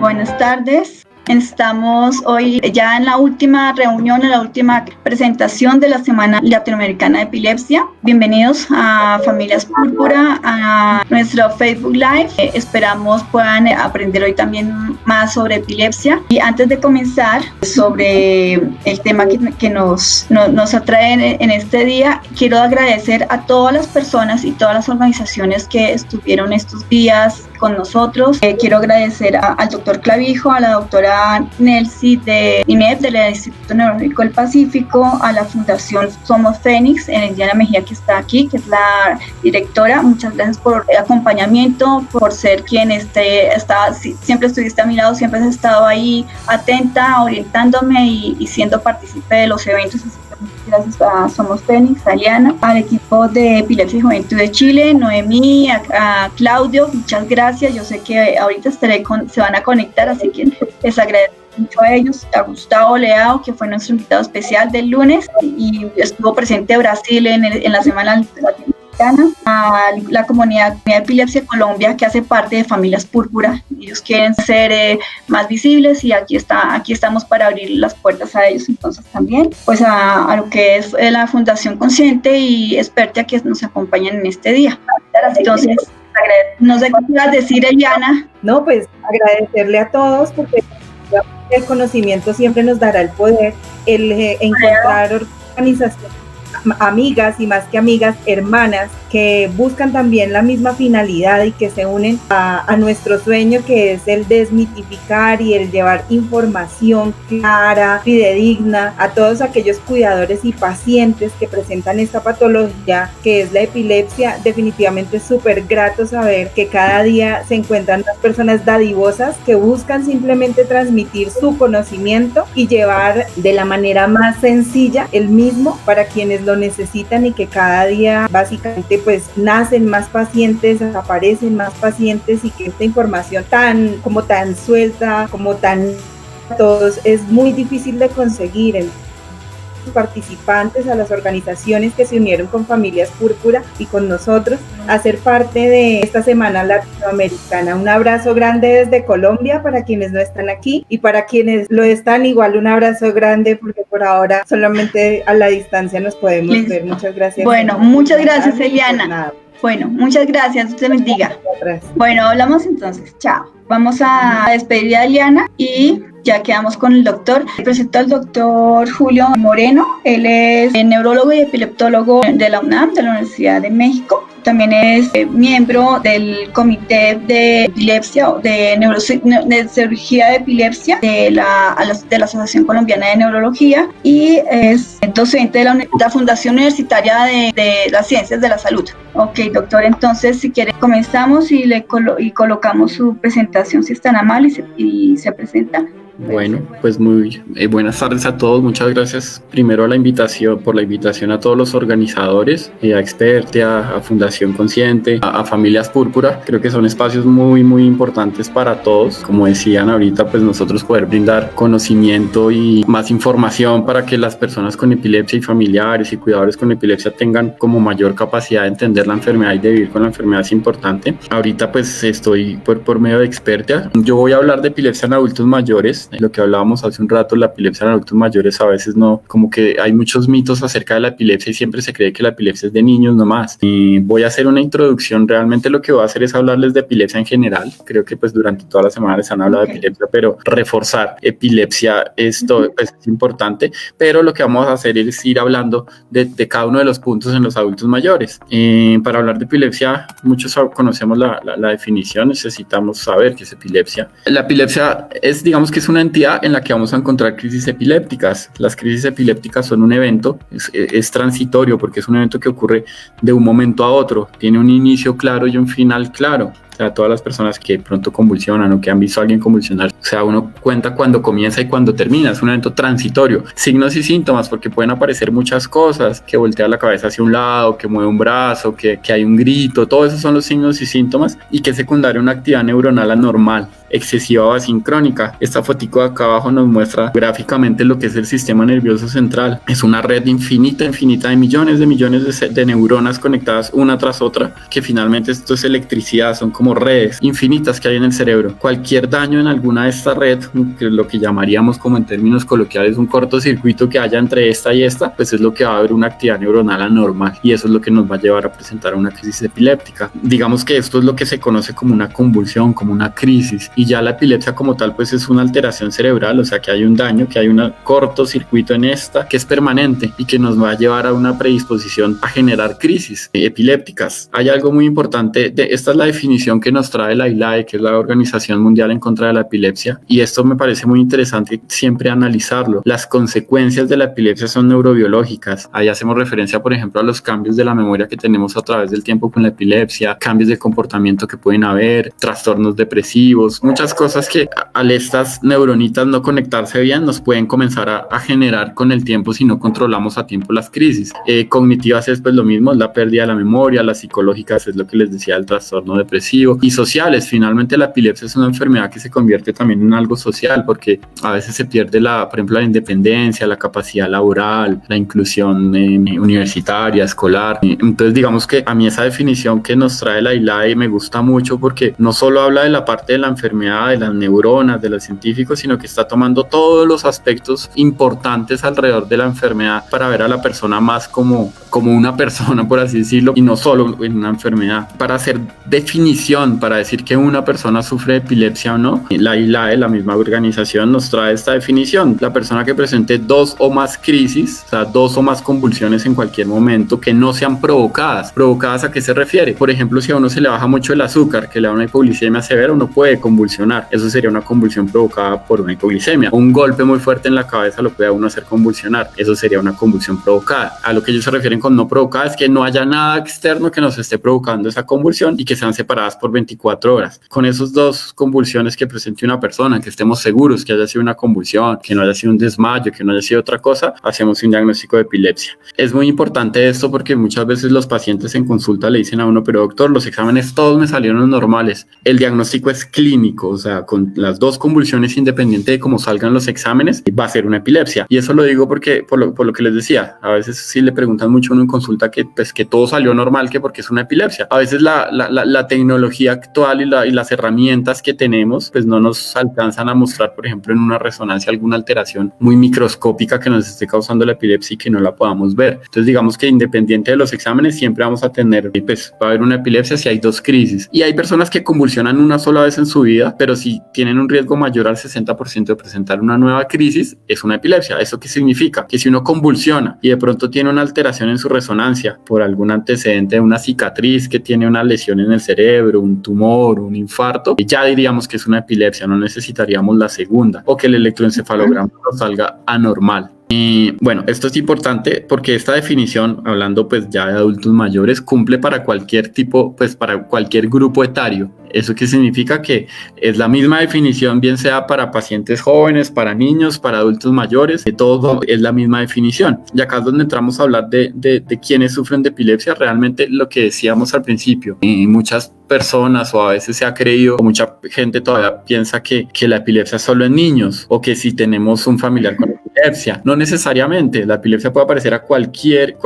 Buenas tardes. Estamos hoy ya en la última reunión, en la última presentación de la Semana Latinoamericana de Epilepsia. Bienvenidos a Familias Púrpura, a nuestro Facebook Live. Esperamos puedan aprender hoy también más sobre epilepsia. Y antes de comenzar sobre el tema que nos atrae en este día, quiero agradecer a todas las personas y todas las organizaciones que estuvieron estos días con nosotros. Quiero agradecer al doctor Clavijo, a la doctora Nelsi de INEP, del Instituto Neurológico del Pacífico, a la Fundación Somos Fénix, en Diana Mejía, que está aquí, que es la directora. Muchas gracias por el acompañamiento, por ser quien siempre estuviste a mi lado, siempre has estado ahí atenta, orientándome y siendo partícipe de los eventos. Gracias a Somos Fénix, a Liana, al equipo de Epilepsia y Juventud de Chile, Noemí, a Claudio, muchas gracias. Yo sé que ahorita se van a conectar, así que les agradezco mucho a ellos, a Gustavo Leao, que fue nuestro invitado especial del lunes y estuvo presente Brasil en la Semana Latinoamericana, a la comunidad de Epilepsia Colombia, que hace parte de Familias Púrpura. Ellos quieren ser más visibles y aquí estamos para abrir las puertas a ellos. Entonces también pues a lo que es la Fundación Consciente y Expertia, que nos acompañan en este día. Entonces, no sé qué quieras decir, Eliana. No, pues agradecerle a todos, porque el conocimiento siempre nos dará el poder, el encontrar organizaciones, amigas y más que amigas, hermanas, que buscan también la misma finalidad y que se unen a nuestro sueño, que es el desmitificar y el llevar información clara, fidedigna a todos aquellos cuidadores y pacientes que presentan esta patología que es la epilepsia. Definitivamente es súper grato saber que cada día se encuentran más personas dadivosas que buscan simplemente transmitir su conocimiento y llevar de la manera más sencilla el mismo para quienes lo necesitan, y que cada día básicamente pues nacen más pacientes, aparecen más pacientes, y que esta información tan suelta, como tan todos, es muy difícil de conseguir. Los participantes, a las organizaciones que se unieron con Familias Púrpura y con nosotros a ser parte de esta Semana Latinoamericana. Un abrazo grande desde Colombia para quienes no están aquí, y para quienes lo están, igual un abrazo grande, porque por ahora solamente a la distancia nos podemos ver. Muchas gracias. Bueno, muchas gracias, Eliana. Bueno, muchas gracias, Dios te bendiga. Bueno, hablamos entonces, chao. Vamos a despedir a Eliana y ya quedamos con el doctor. Presento al doctor Julio Moreno. Él es neurólogo y epileptólogo de la UNAM, de la Universidad de México. También es miembro del Comité de Epilepsia, de Cirugía de Epilepsia de la Asociación Colombiana de Neurología, y es docente de la Fundación Universitaria de las Ciencias de la Salud. Ok, doctor, entonces si quiere comenzamos y colocamos su presentación, si es tan amable, y se presenta. Bueno, pues muy buenas tardes a todos. Muchas gracias primero por la invitación a todos los organizadores, a Expertia, a Fundación Consciente, a Familias Púrpura. Creo que son espacios muy muy importantes para todos. Como decían ahorita, pues nosotros poder brindar conocimiento y más información para que las personas con epilepsia y familiares y cuidadores con epilepsia tengan como mayor capacidad de entender la enfermedad y de vivir con la enfermedad. Es importante. Ahorita pues estoy por medio de Expertia. Yo voy a hablar de epilepsia en adultos mayores. Lo que hablábamos hace un rato, la epilepsia en adultos mayores, a veces no, como que hay muchos mitos acerca de la epilepsia y siempre se cree que la epilepsia es de niños nomás. Y voy a hacer una introducción. Realmente lo que voy a hacer es hablarles de epilepsia en general. Creo que pues durante toda la semana les han hablado de epilepsia, pero reforzar epilepsia esto pues, es importante. Pero lo que vamos a hacer es ir hablando de cada uno de los puntos en los adultos mayores. Para hablar de epilepsia, muchos conocemos la definición, necesitamos saber qué es epilepsia. La epilepsia es, digamos que es una entidad en la que vamos a encontrar crisis epilépticas. Las crisis epilépticas son un evento, es transitorio, porque es un evento que ocurre de un momento a otro, tiene un inicio claro y un final claro. O sea, todas las personas que pronto convulsionan o que han visto a alguien convulsionar, o sea, uno cuenta cuando comienza y cuando termina, es un evento transitorio. Signos y síntomas, porque pueden aparecer muchas cosas, que voltea la cabeza hacia un lado, que mueve un brazo, que hay un grito, todos esos son los signos y síntomas, y que es secundaria una actividad neuronal anormal, excesiva o asincrónica. Esta fotico de acá abajo nos muestra gráficamente lo que es el sistema nervioso central. Es una red infinita de millones de neuronas conectadas una tras otra, que finalmente esto es electricidad, son como como redes infinitas que hay en el cerebro. Cualquier daño en alguna de estas redes, que es lo que llamaríamos como en términos coloquiales un cortocircuito que haya entre esta y esta, pues es lo que va a haber una actividad neuronal anormal, y eso es lo que nos va a llevar a presentar una crisis epiléptica. Digamos que esto es lo que se conoce como una convulsión, como una crisis, y ya la epilepsia como tal pues es una alteración cerebral, o sea que hay un daño, que hay un cortocircuito en esta que es permanente y que nos va a llevar a una predisposición a generar crisis epilépticas. Hay algo muy importante, esta es la definición que nos trae la ILAE, que es la Organización Mundial en contra de la Epilepsia, y esto me parece muy interesante siempre analizarlo. Las consecuencias de la epilepsia son neurobiológicas. Ahí hacemos referencia, por ejemplo, a los cambios de la memoria que tenemos a través del tiempo con la epilepsia, cambios de comportamiento que pueden haber, trastornos depresivos, muchas cosas que al estas neuronitas no conectarse bien nos pueden comenzar a generar con el tiempo si no controlamos a tiempo las crisis. Cognitivas es pues lo mismo, es la pérdida de la memoria, las psicológicas es lo que les decía, el trastorno depresivo, y sociales, finalmente la epilepsia es una enfermedad que se convierte también en algo social, porque a veces se pierde por ejemplo, la independencia, la capacidad laboral, la inclusión universitaria, escolar. Entonces digamos que a mí esa definición que nos trae la ILAE me gusta mucho, porque no solo habla de la parte de la enfermedad, de las neuronas, de los científicos, sino que está tomando todos los aspectos importantes alrededor de la enfermedad para ver a la persona más como una persona, por así decirlo, y no solo en una enfermedad. Para hacer definición, para decir que una persona sufre de epilepsia o no, la ILAE, la misma organización, nos trae esta definición: la persona que presente 2 o más crisis, o sea, 2 o más convulsiones en cualquier momento que no sean provocadas. ¿Provocadas a qué se refiere? Por ejemplo, si a uno se le baja mucho el azúcar, que le da una hipoglicemia severa, uno puede convulsionar. Eso sería una convulsión provocada por una hipoglicemia. Un golpe muy fuerte en la cabeza lo puede a uno hacer convulsionar. Eso sería una convulsión provocada. A lo que ellos se refieren con no provocada es que no haya nada externo que nos esté provocando esa convulsión y que sean separadas por 24 horas. Con esos 2 convulsiones que presente una persona, que estemos seguros que haya sido una convulsión, que no haya sido un desmayo, que no haya sido otra cosa, hacemos un diagnóstico de epilepsia. Es muy importante esto porque muchas veces los pacientes en consulta le dicen a uno: pero doctor, los exámenes todos me salieron normales. El diagnóstico es clínico, o sea, con las 2 convulsiones, independiente de cómo salgan los exámenes, va a ser una epilepsia. Y eso lo digo porque, por lo que les decía, a veces sí le preguntan mucho a uno en consulta que todo salió normal, que porque es una epilepsia. A veces la tecnología actual y las herramientas que tenemos pues no nos alcanzan a mostrar, por ejemplo, en una resonancia alguna alteración muy microscópica que nos esté causando la epilepsia y que no la podamos ver. Entonces digamos que independiente de los exámenes siempre vamos a tener, pues va a haber una epilepsia si hay 2 crisis. Y hay personas que convulsionan una sola vez en su vida, pero si tienen un riesgo mayor al 60% de presentar una nueva crisis, es una epilepsia. ¿Eso qué significa? Que si uno convulsiona y de pronto tiene una alteración en su resonancia por algún antecedente de una cicatriz, que tiene una lesión en el cerebro, un tumor, un infarto, ya diríamos que es una epilepsia, no necesitaríamos la segunda, o que el electroencefalograma nos salga anormal. Y bueno, esto es importante porque esta definición, hablando pues ya de adultos mayores, cumple para cualquier tipo, pues para cualquier grupo etario. ¿Eso qué significa? Que es la misma definición, bien sea para pacientes jóvenes, para niños, para adultos mayores, de todo es la misma definición. Y acá es donde entramos a hablar de quienes sufren de epilepsia. Realmente lo que decíamos al principio, y muchas personas, o a veces se ha creído, o mucha gente todavía piensa que la epilepsia es solo en niños, o que si tenemos un familiar con epilepsia. No necesariamente, la epilepsia puede aparecer a cualquier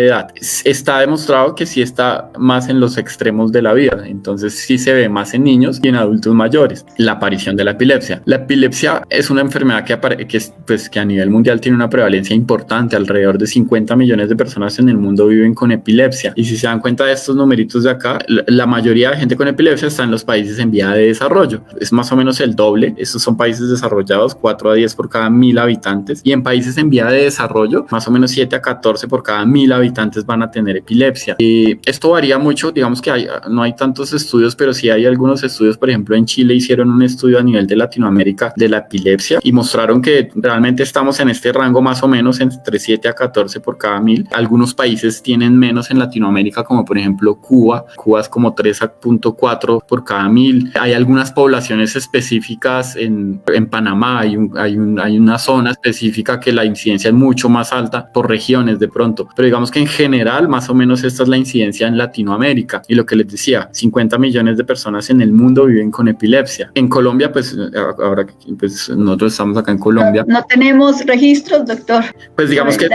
edad. Está demostrado que sí está más en los extremos de la vida, entonces sí se ve más en niños y en adultos mayores la aparición de la epilepsia. La epilepsia es una enfermedad que a nivel mundial tiene una prevalencia importante. Alrededor de 50 millones de personas en el mundo viven con epilepsia, y si se dan cuenta de estos numeritos de acá, la mayoría de gente con epilepsia está en los países en vía de desarrollo. Es más o menos el doble. Estos son países desarrollados, 4 a 10 por cada 1000 habitantes, y en países en vía de desarrollo, más o menos 7 a 14 por cada 1000 habitantes van a tener epilepsia. Esto varía mucho, digamos que no hay tantos estudios, pero sí hay algunos estudios. Por ejemplo, en Chile hicieron un estudio a nivel de Latinoamérica de la epilepsia y mostraron que realmente estamos en este rango más o menos entre 7 a 14 por cada 1000. Algunos países tienen menos en Latinoamérica, como por ejemplo Cuba. Cuba es como 3.4 por cada 1000. Hay algunas poblaciones específicas en Panamá, hay una zona específica que la incidencia es mucho más alta por regiones de pronto, pero digamos que en general más o menos esta es la incidencia en Latinoamérica. Y lo que les decía, 50 millones de personas en el mundo viven con epilepsia. En Colombia, pues ahora pues nosotros estamos acá en Colombia. No tenemos registros, doctor. Pues digamos que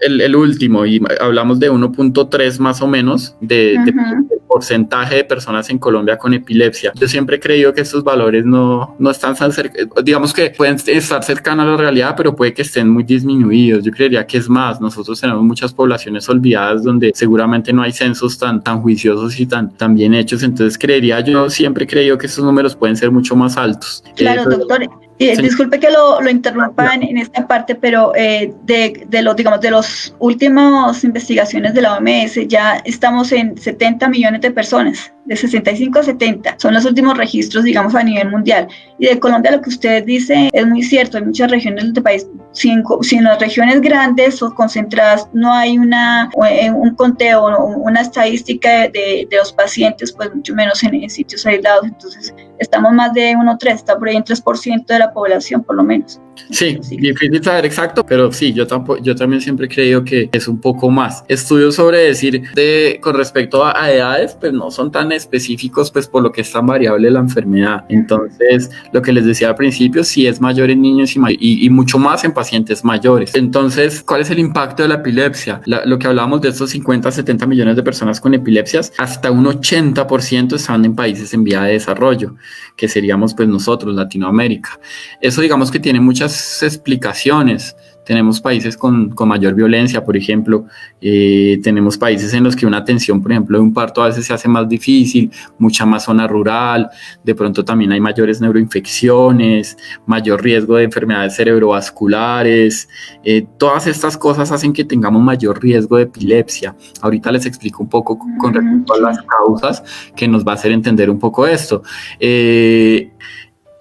el último, y hablamos de 1.3 más o menos de porcentaje de personas en Colombia con epilepsia. Yo siempre he creído que estos valores no están tan cerca, digamos que pueden estar cercanos a la realidad, pero puede que estén muy disminuidos. Yo creería que es más, nosotros tenemos muchas poblaciones olvidadas donde seguramente no hay censos tan juiciosos y tan bien hechos, entonces yo siempre he creído que estos números pueden ser mucho más altos. Claro, doctor. Disculpe que lo interrumpa en esta parte, pero de los últimos investigaciones de la OMS ya estamos en 70 millones de personas, de 65 a 70, son los últimos registros, digamos, a nivel mundial. Y de Colombia lo que usted dice es muy cierto, hay muchas regiones del país, si en las regiones grandes o concentradas no hay un conteo, una estadística de los pacientes, pues mucho menos en sitios aislados, entonces estamos más de 1,3, está por ahí en 3% de la población, por lo menos. Sí, difícil saber exacto, pero sí, yo también siempre he creído que es un poco más. Estudios sobre decir con respecto a edades, pues no son tan específicos, pues por lo que es tan variable la enfermedad. Entonces, lo que les decía al principio, sí es mayor en niños y mucho más en pacientes mayores. Entonces, ¿cuál es el impacto de la epilepsia? Lo que hablábamos de estos 50, 70 millones de personas con epilepsias, hasta un 80% están en países en vía de desarrollo, que seríamos pues nosotros, Latinoamérica. Eso digamos que tiene muchas explicaciones. Tenemos países con mayor violencia, por ejemplo, tenemos países en los que una atención, por ejemplo, de un parto a veces se hace más difícil, mucha más zona rural, de pronto también hay mayores neuroinfecciones, mayor riesgo de enfermedades cerebrovasculares, todas estas cosas hacen que tengamos mayor riesgo de epilepsia. Ahorita les explico un poco con respecto a las causas que nos va a hacer entender un poco esto.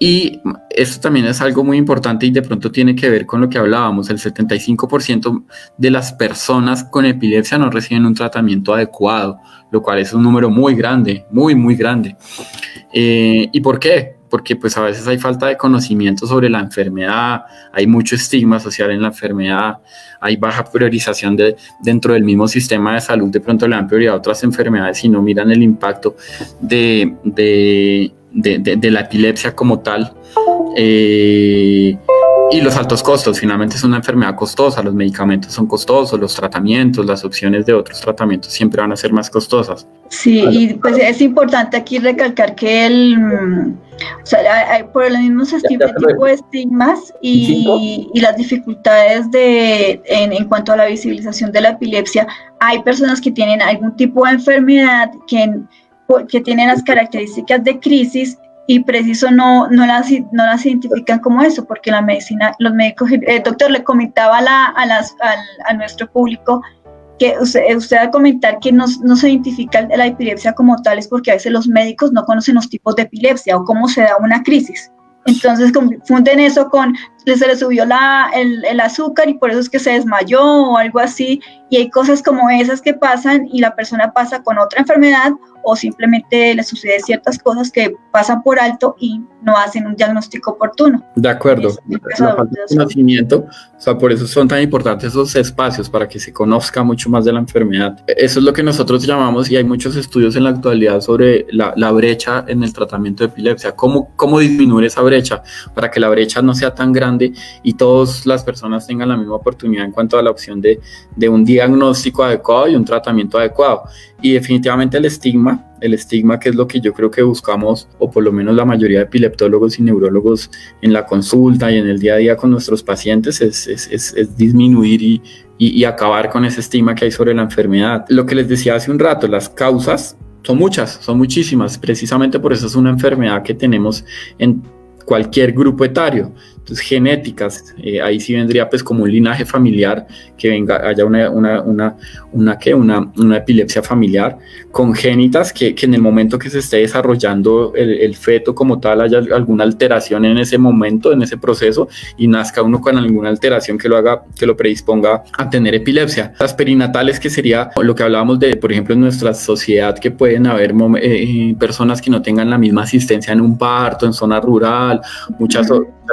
Y esto también es algo muy importante y de pronto tiene que ver con lo que hablábamos, el 75% de las personas con epilepsia no reciben un tratamiento adecuado, lo cual es un número muy grande, muy grande. ¿Y por qué? Porque pues a veces hay falta de conocimiento sobre la enfermedad, hay mucho estigma social en la enfermedad, hay baja priorización dentro del mismo sistema de salud, de pronto le dan prioridad a otras enfermedades y no miran el impacto de la epilepsia como tal, y los altos costos. Finalmente es una enfermedad costosa, los medicamentos son costosos, los tratamientos, las opciones de otros tratamientos siempre van a ser más costosas. Sí, y pues es importante aquí recalcar que hay por los mismos tipo de estigmas y las dificultades en cuanto a la visibilización de la epilepsia, hay personas que tienen algún tipo de enfermedad que tienen las características de crisis y preciso no las identifican como eso, porque la medicina, los médicos, doctor, le comentaba a nuestro público que usted va a comentar que no se identifica la epilepsia como tal, es porque a veces los médicos no conocen los tipos de epilepsia o cómo se da una crisis. Entonces confunden eso con se le subió el azúcar y por eso es que se desmayó o algo así, y hay cosas como esas que pasan y la persona pasa con otra enfermedad o simplemente le sucede ciertas cosas que pasan por alto y no hacen un diagnóstico oportuno. De acuerdo, la falta de conocimiento, o sea, por eso son tan importantes esos espacios para que se conozca mucho más de la enfermedad. Eso es lo que nosotros llamamos, y hay muchos estudios en la actualidad sobre la brecha en el tratamiento de epilepsia, cómo disminuir esa brecha para que la brecha no sea tan grande y todas las personas tengan la misma oportunidad en cuanto a la opción de un diagnóstico adecuado y un tratamiento adecuado. Y definitivamente el estigma, que es lo que yo creo que buscamos, o por lo menos la mayoría de epileptólogos y neurólogos en la consulta y en el día a día con nuestros pacientes, es disminuir y acabar con ese estigma que hay sobre la enfermedad. Lo que les decía hace un rato, las causas son muchísimas, precisamente por eso es una enfermedad que tenemos en cualquier grupo etario. Entonces, genéticas, ahí sí vendría pues como un linaje familiar, que haya una epilepsia familiar, congénitas, que en el momento que se esté desarrollando el feto como tal haya alguna alteración en ese momento, en ese proceso, y nazca uno con alguna alteración que lo predisponga a tener epilepsia. Las perinatales, que sería lo que hablábamos de, por ejemplo, en nuestra sociedad, que pueden haber personas que no tengan la misma asistencia en un parto, en zona rural, muchas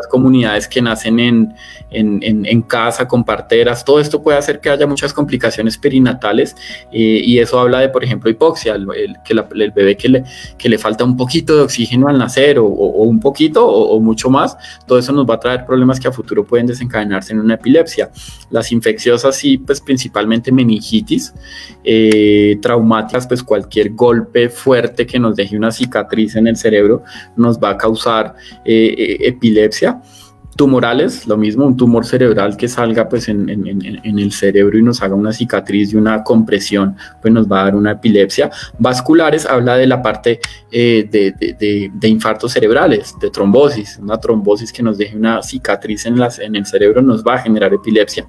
comunidades maternidades que nacen en casa con parteras. Todo esto puede hacer que haya muchas complicaciones perinatales, y eso habla de, por ejemplo, hipoxia, el bebé que le falta un poquito de oxígeno al nacer, o un poquito o mucho más. Todo eso nos va a traer problemas que a futuro pueden desencadenarse en una epilepsia. Las infecciosas sí, pues principalmente meningitis, traumáticas, pues cualquier golpe fuerte que nos deje una cicatriz en el cerebro nos va a causar epilepsia. Tumorales, lo mismo, un tumor cerebral que salga pues en el cerebro y nos haga una cicatriz y una compresión, pues nos va a dar una epilepsia. Vasculares habla de la parte de infartos cerebrales, de trombosis. Una trombosis que nos deje una cicatriz en el cerebro nos va a generar epilepsia.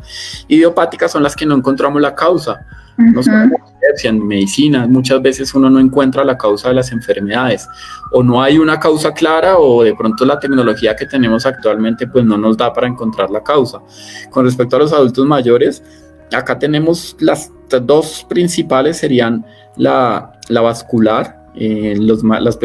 Idiopáticas son las que no encontramos la causa. No sabemos epilepsia en medicina, muchas veces uno no encuentra la causa de las enfermedades, o no hay una causa clara, o de pronto la tecnología que tenemos actualmente pues no nos da para encontrar la causa. Con respecto a los adultos mayores, acá tenemos las dos principales, serían la vascular.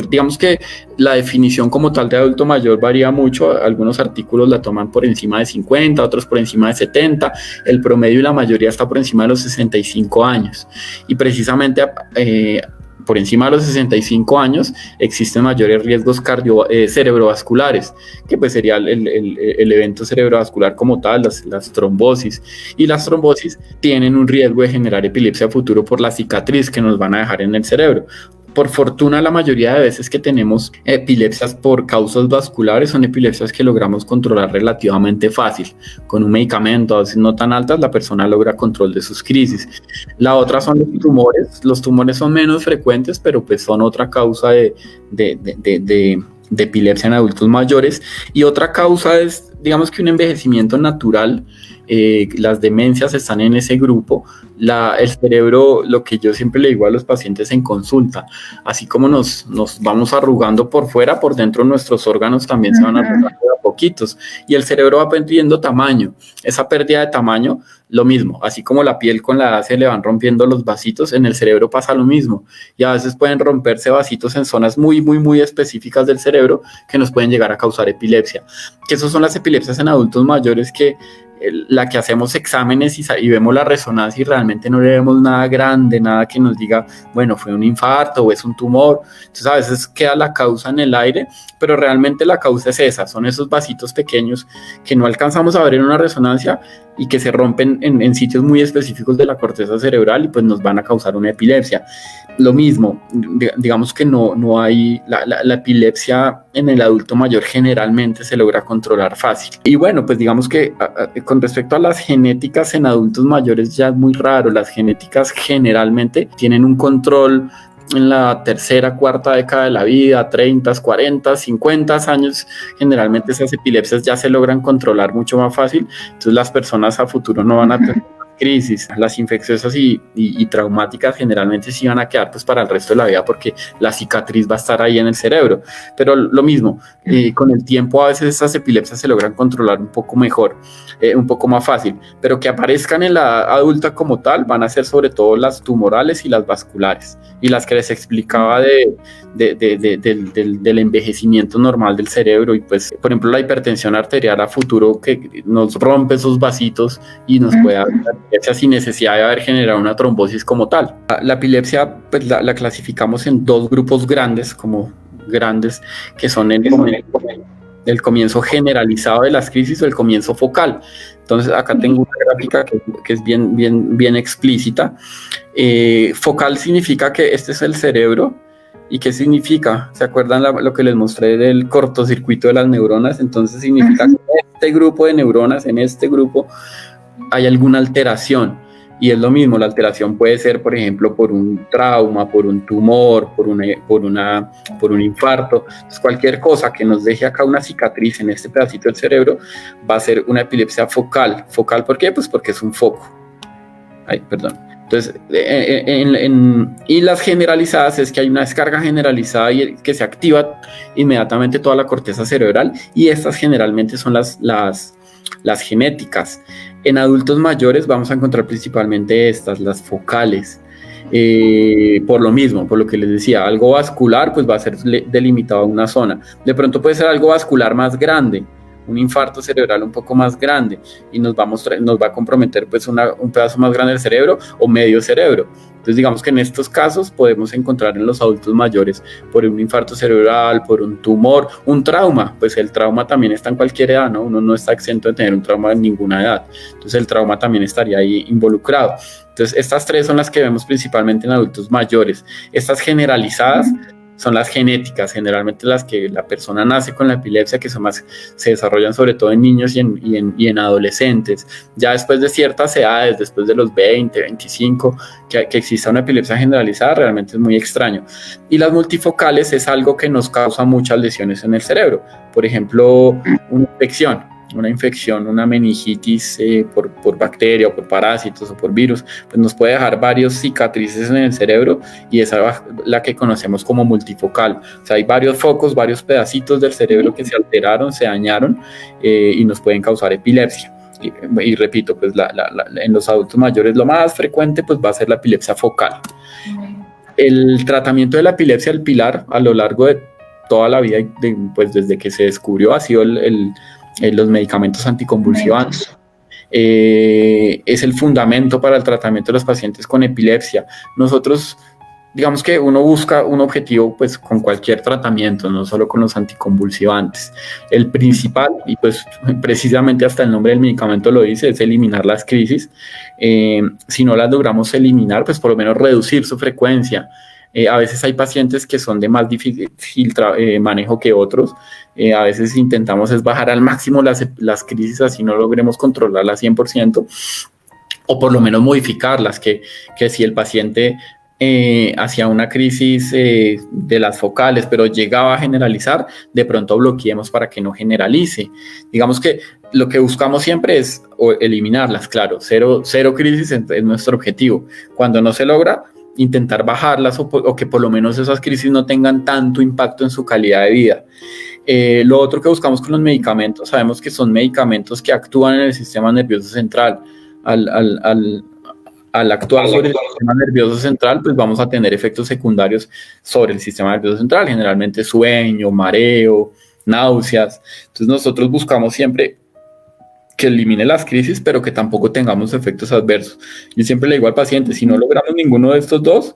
Digamos que la definición como tal de adulto mayor varía mucho. Algunos artículos la toman por encima de 50, otros por encima de 70. El promedio y la mayoría está por encima de los 65 años. Y precisamente por encima de los 65 años existen mayores riesgos cerebrovasculares, que pues sería el evento cerebrovascular como tal, las trombosis. Y las trombosis tienen un riesgo de generar epilepsia a futuro por la cicatriz que nos van a dejar en el cerebro. Por fortuna, la mayoría de veces que tenemos epilepsias por causas vasculares son epilepsias que logramos controlar relativamente fácil. Con un medicamento, a veces no tan altas, la persona logra control de sus crisis. La otra son los tumores. Los tumores son menos frecuentes, pero pues son otra causa de epilepsia en adultos mayores. Y otra causa es, digamos que un envejecimiento natural. Las demencias están en ese grupo. El cerebro, lo que yo siempre le digo a los pacientes en consulta, así como nos vamos arrugando por fuera, por dentro nuestros órganos también se van arrugando de a poquitos, y el cerebro va perdiendo tamaño. Esa pérdida de tamaño, lo mismo, así como la piel con la edad se le van rompiendo los vasitos, en el cerebro pasa lo mismo, y a veces pueden romperse vasitos en zonas muy, muy, muy específicas del cerebro que nos pueden llegar a causar epilepsia. Que esas son las epilepsias en adultos mayores, que la que hacemos exámenes y vemos la resonancia y realmente no le vemos nada grande, nada que nos diga, bueno, fue un infarto o es un tumor. Entonces a veces queda la causa en el aire, pero realmente la causa es esa, son esos vasitos pequeños que no alcanzamos a ver en una resonancia y que se rompen en sitios muy específicos de la corteza cerebral y pues nos van a causar una epilepsia. Lo mismo, digamos que no hay, la epilepsia en el adulto mayor generalmente se logra controlar fácil. Y bueno, pues digamos que con respecto a las genéticas en adultos mayores ya es muy raro. Las genéticas generalmente tienen un control en la tercera, cuarta década de la vida, 30, 40, 50 años, generalmente esas epilepsias ya se logran controlar mucho más fácil, entonces las personas a futuro no van a tener crisis. Las infecciosas y traumáticas generalmente sí van a quedar pues para el resto de la vida, porque la cicatriz va a estar ahí en el cerebro, pero lo mismo, con el tiempo a veces esas epilepsias se logran controlar un poco mejor, un poco más fácil, pero que aparezcan en la adulta como tal van a ser sobre todo las tumorales y las vasculares, y las que les explicaba del envejecimiento normal del cerebro. Y pues, por ejemplo, la hipertensión arterial a futuro, que nos rompe esos vasitos y nos puede dar una epilepsia sin necesidad de haber generado una trombosis como tal. La epilepsia pues la clasificamos en dos grupos grandes, que son el comienzo generalizado de las crisis o el comienzo focal. Entonces acá tengo una gráfica que es bien explícita. Focal significa que este es el cerebro. ¿Y qué significa? ¿Se acuerdan lo que les mostré del cortocircuito de las neuronas? Entonces significa que en este grupo de neuronas, en este grupo, hay alguna alteración. Y es lo mismo, la alteración puede ser, por ejemplo, por un trauma, por un tumor, por un infarto. Entonces, cualquier cosa que nos deje acá una cicatriz en este pedacito del cerebro va a ser una epilepsia focal. ¿Focal por qué? Pues porque es un foco. Entonces, y las generalizadas es que hay una descarga generalizada y que se activa inmediatamente toda la corteza cerebral, y estas generalmente son las genéticas. En adultos mayores vamos a encontrar principalmente las focales. Por lo mismo, por lo que les decía, algo vascular pues va a ser delimitado a una zona. De pronto puede ser algo vascular más grande, un infarto cerebral un poco más grande y nos va a comprometer pues un pedazo más grande del cerebro o medio cerebro. Entonces digamos que en estos casos podemos encontrar en los adultos mayores por un infarto cerebral, por un tumor, un trauma, pues el trauma también está en cualquier edad, ¿no? Uno no está exento de tener un trauma en ninguna edad, entonces el trauma también estaría ahí involucrado. Entonces estas tres son las que vemos principalmente en adultos mayores. Estas generalizadas son las genéticas, generalmente las que la persona nace con la epilepsia, que son más, se desarrollan sobre todo en niños y en adolescentes. Ya después de ciertas edades, después de los 20, 25, que exista una epilepsia generalizada, realmente es muy extraño. Y las multifocales es algo que nos causa muchas lesiones en el cerebro. Por ejemplo, una infección, una meningitis por bacteria o por parásitos o por virus, pues nos puede dejar varias cicatrices en el cerebro y esa es la que conocemos como multifocal. O sea, hay varios focos, varios pedacitos del cerebro que se alteraron, se dañaron y nos pueden causar epilepsia. Y repito, pues en los adultos mayores lo más frecuente pues va a ser la epilepsia focal. El tratamiento de la epilepsia del pilar a lo largo de toda la vida, pues desde que se descubrió, ha sido los medicamentos anticonvulsivantes. Es el fundamento para el tratamiento de los pacientes con epilepsia. Nosotros, digamos que uno busca un objetivo pues con cualquier tratamiento, no solo con los anticonvulsivantes. El principal, y pues precisamente hasta el nombre del medicamento lo dice, es eliminar las crisis. Si no las logramos eliminar, pues por lo menos reducir su frecuencia. A veces hay pacientes que son de más difícil manejo que otros. A veces intentamos es bajar al máximo las crisis, así no logremos controlarlas 100%, o por lo menos modificarlas, que si el paciente hacía una crisis de las focales, pero llegaba a generalizar, de pronto bloqueemos para que no generalice. Digamos que lo que buscamos siempre es eliminarlas, claro, cero crisis es nuestro objetivo. Cuando no se logra, intentar bajarlas o que por lo menos esas crisis no tengan tanto impacto en su calidad de vida. Lo otro que buscamos con los medicamentos, sabemos que son medicamentos que actúan en el sistema nervioso central. Al actuar sobre el sistema nervioso central, pues vamos a tener efectos secundarios sobre el sistema nervioso central, generalmente sueño, mareo, náuseas. Entonces nosotros buscamos siempre que elimine las crisis, pero que tampoco tengamos efectos adversos. Yo siempre le digo al paciente, si no logramos ninguno de estos dos,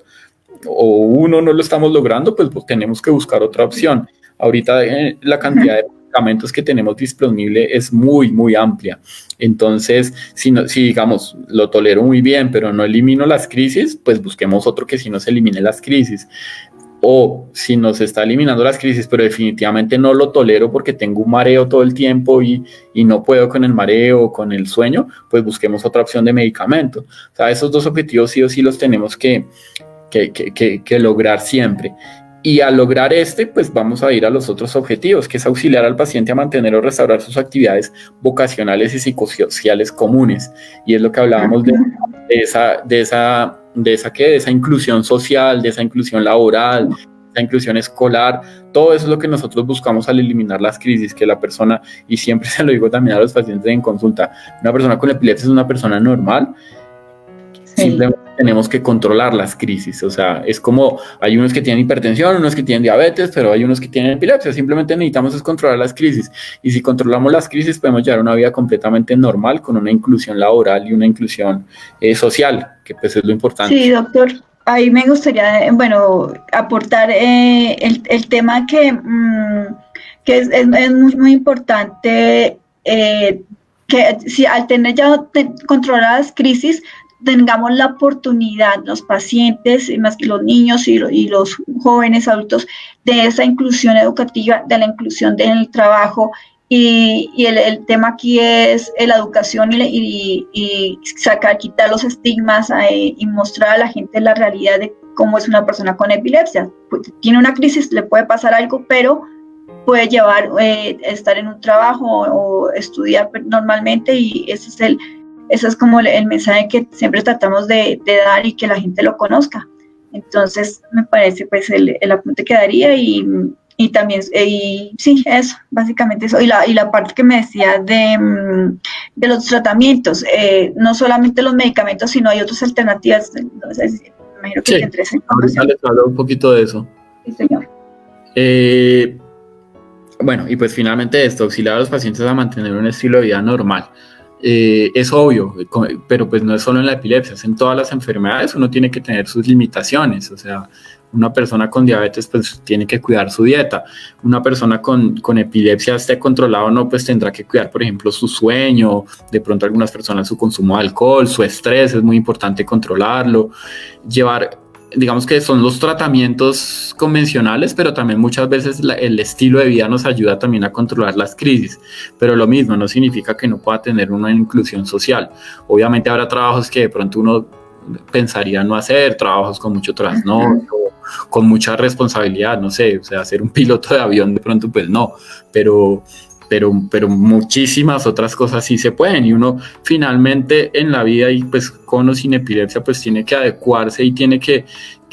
o uno no lo estamos logrando, pues tenemos que buscar otra opción. Ahorita la cantidad de medicamentos que tenemos disponible es muy, muy amplia. Entonces, si digamos, lo tolero muy bien, pero no elimino las crisis, pues busquemos otro que sí nos elimine las crisis. O si nos está eliminando las crisis, pero definitivamente no lo tolero porque tengo un mareo todo el tiempo y no puedo con el mareo o con el sueño, pues busquemos otra opción de medicamento. O sea, esos dos objetivos sí o sí los tenemos que lograr siempre. Y al lograr pues vamos a ir a los otros objetivos, que es auxiliar al paciente a mantener o restaurar sus actividades vocacionales y psicosociales comunes. Y es lo que hablábamos de esa inclusión social, de esa inclusión laboral, de esa inclusión escolar. Todo eso es lo que nosotros buscamos al eliminar las crisis, que la persona, y siempre se lo digo también a los pacientes en consulta, una persona con epilepsia es una persona normal. Sí. Simplemente tenemos que controlar las crisis. O sea, es como hay unos que tienen hipertensión, unos que tienen diabetes, pero hay unos que tienen epilepsia. Simplemente necesitamos es controlar las crisis. Y si controlamos las crisis, podemos llevar una vida completamente normal con una inclusión laboral y una inclusión social, que pues es lo importante. Sí, doctor. Ahí me gustaría, aportar el tema que es muy, muy importante, que si al tener ya controladas crisis, tengamos la oportunidad, los pacientes, más que los niños y los jóvenes adultos, de esa inclusión educativa, de la inclusión del trabajo. Y el tema aquí es la educación y quitar los estigmas y mostrar a la gente la realidad de cómo es una persona con epilepsia. Pues, tiene una crisis, le puede pasar algo, pero puede llevar estar en un trabajo o estudiar normalmente, y ese es como el mensaje que siempre tratamos de dar y que la gente lo conozca. Entonces me parece pues el apunte que daría y también, sí, eso, básicamente eso. Y la parte que me decía de los tratamientos, no solamente los medicamentos, sino hay otras alternativas. Entonces, imagino que ahorita les hablo un poquito de eso. Sí, señor. Bueno, y pues finalmente esto, auxiliar a los pacientes a mantener un estilo de vida normal. Es obvio, pero pues no es solo en la epilepsia, es en todas las enfermedades. Uno tiene que tener sus limitaciones, o sea, una persona con diabetes pues tiene que cuidar su dieta, una persona con epilepsia esté controlado o no, pues tendrá que cuidar, por ejemplo, su sueño, de pronto algunas personas su consumo de alcohol, su estrés, es muy importante controlarlo, llevar, digamos que son los tratamientos convencionales, pero también muchas veces el estilo de vida nos ayuda también a controlar las crisis, pero lo mismo no significa que no pueda tener una inclusión social. Obviamente habrá trabajos que de pronto uno pensaría no hacer, trabajos con mucho trasnocho, con mucha responsabilidad, no sé, o sea, ser un piloto de avión de pronto pues no, pero muchísimas otras cosas sí se pueden, y uno finalmente en la vida, y pues con o sin epilepsia, pues tiene que adecuarse y tiene que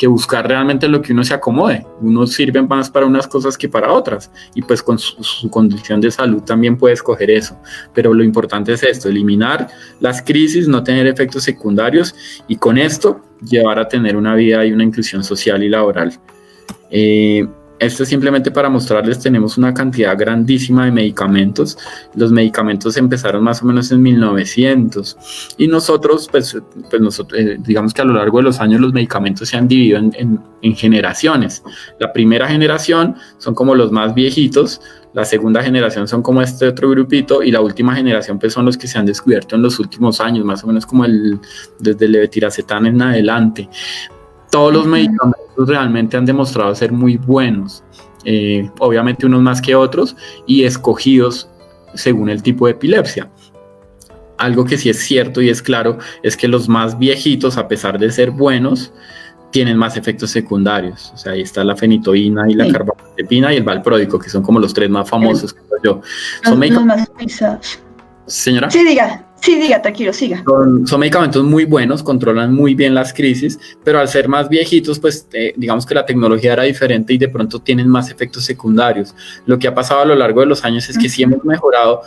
buscar realmente lo que uno se acomode. Uno sirve más para unas cosas que para otras, y pues con su condición de salud también puede escoger eso, pero lo importante es esto, eliminar las crisis, no tener efectos secundarios, y con esto llevar a tener una vida y una inclusión social y laboral. Esto es simplemente para mostrarles, tenemos una cantidad grandísima de medicamentos. Los medicamentos empezaron más o menos en 1900, y nosotros, digamos que a lo largo de los años los medicamentos se han dividido en generaciones. La primera generación son como los más viejitos, la segunda generación son como este otro grupito, y la última generación pues son los que se han descubierto en los últimos años, más o menos como desde el levetiracetam en adelante. Todos los medicamentos realmente han demostrado ser muy buenos, obviamente unos más que otros, y escogidos según el tipo de epilepsia. Algo que sí es cierto y es claro es que los más viejitos, a pesar de ser buenos, tienen más efectos secundarios. O sea, ahí está la fenitoína y la carbamazepina y el valpródico, que son como los tres más famosos, creo yo. Son los más utilizados. Señora. Sí, diga, tranquilo, siga. Son medicamentos muy buenos, controlan muy bien las crisis, pero al ser más viejitos, pues digamos que la tecnología era diferente y de pronto tienen más efectos secundarios. Lo que ha pasado a lo largo de los años es que sí hemos mejorado,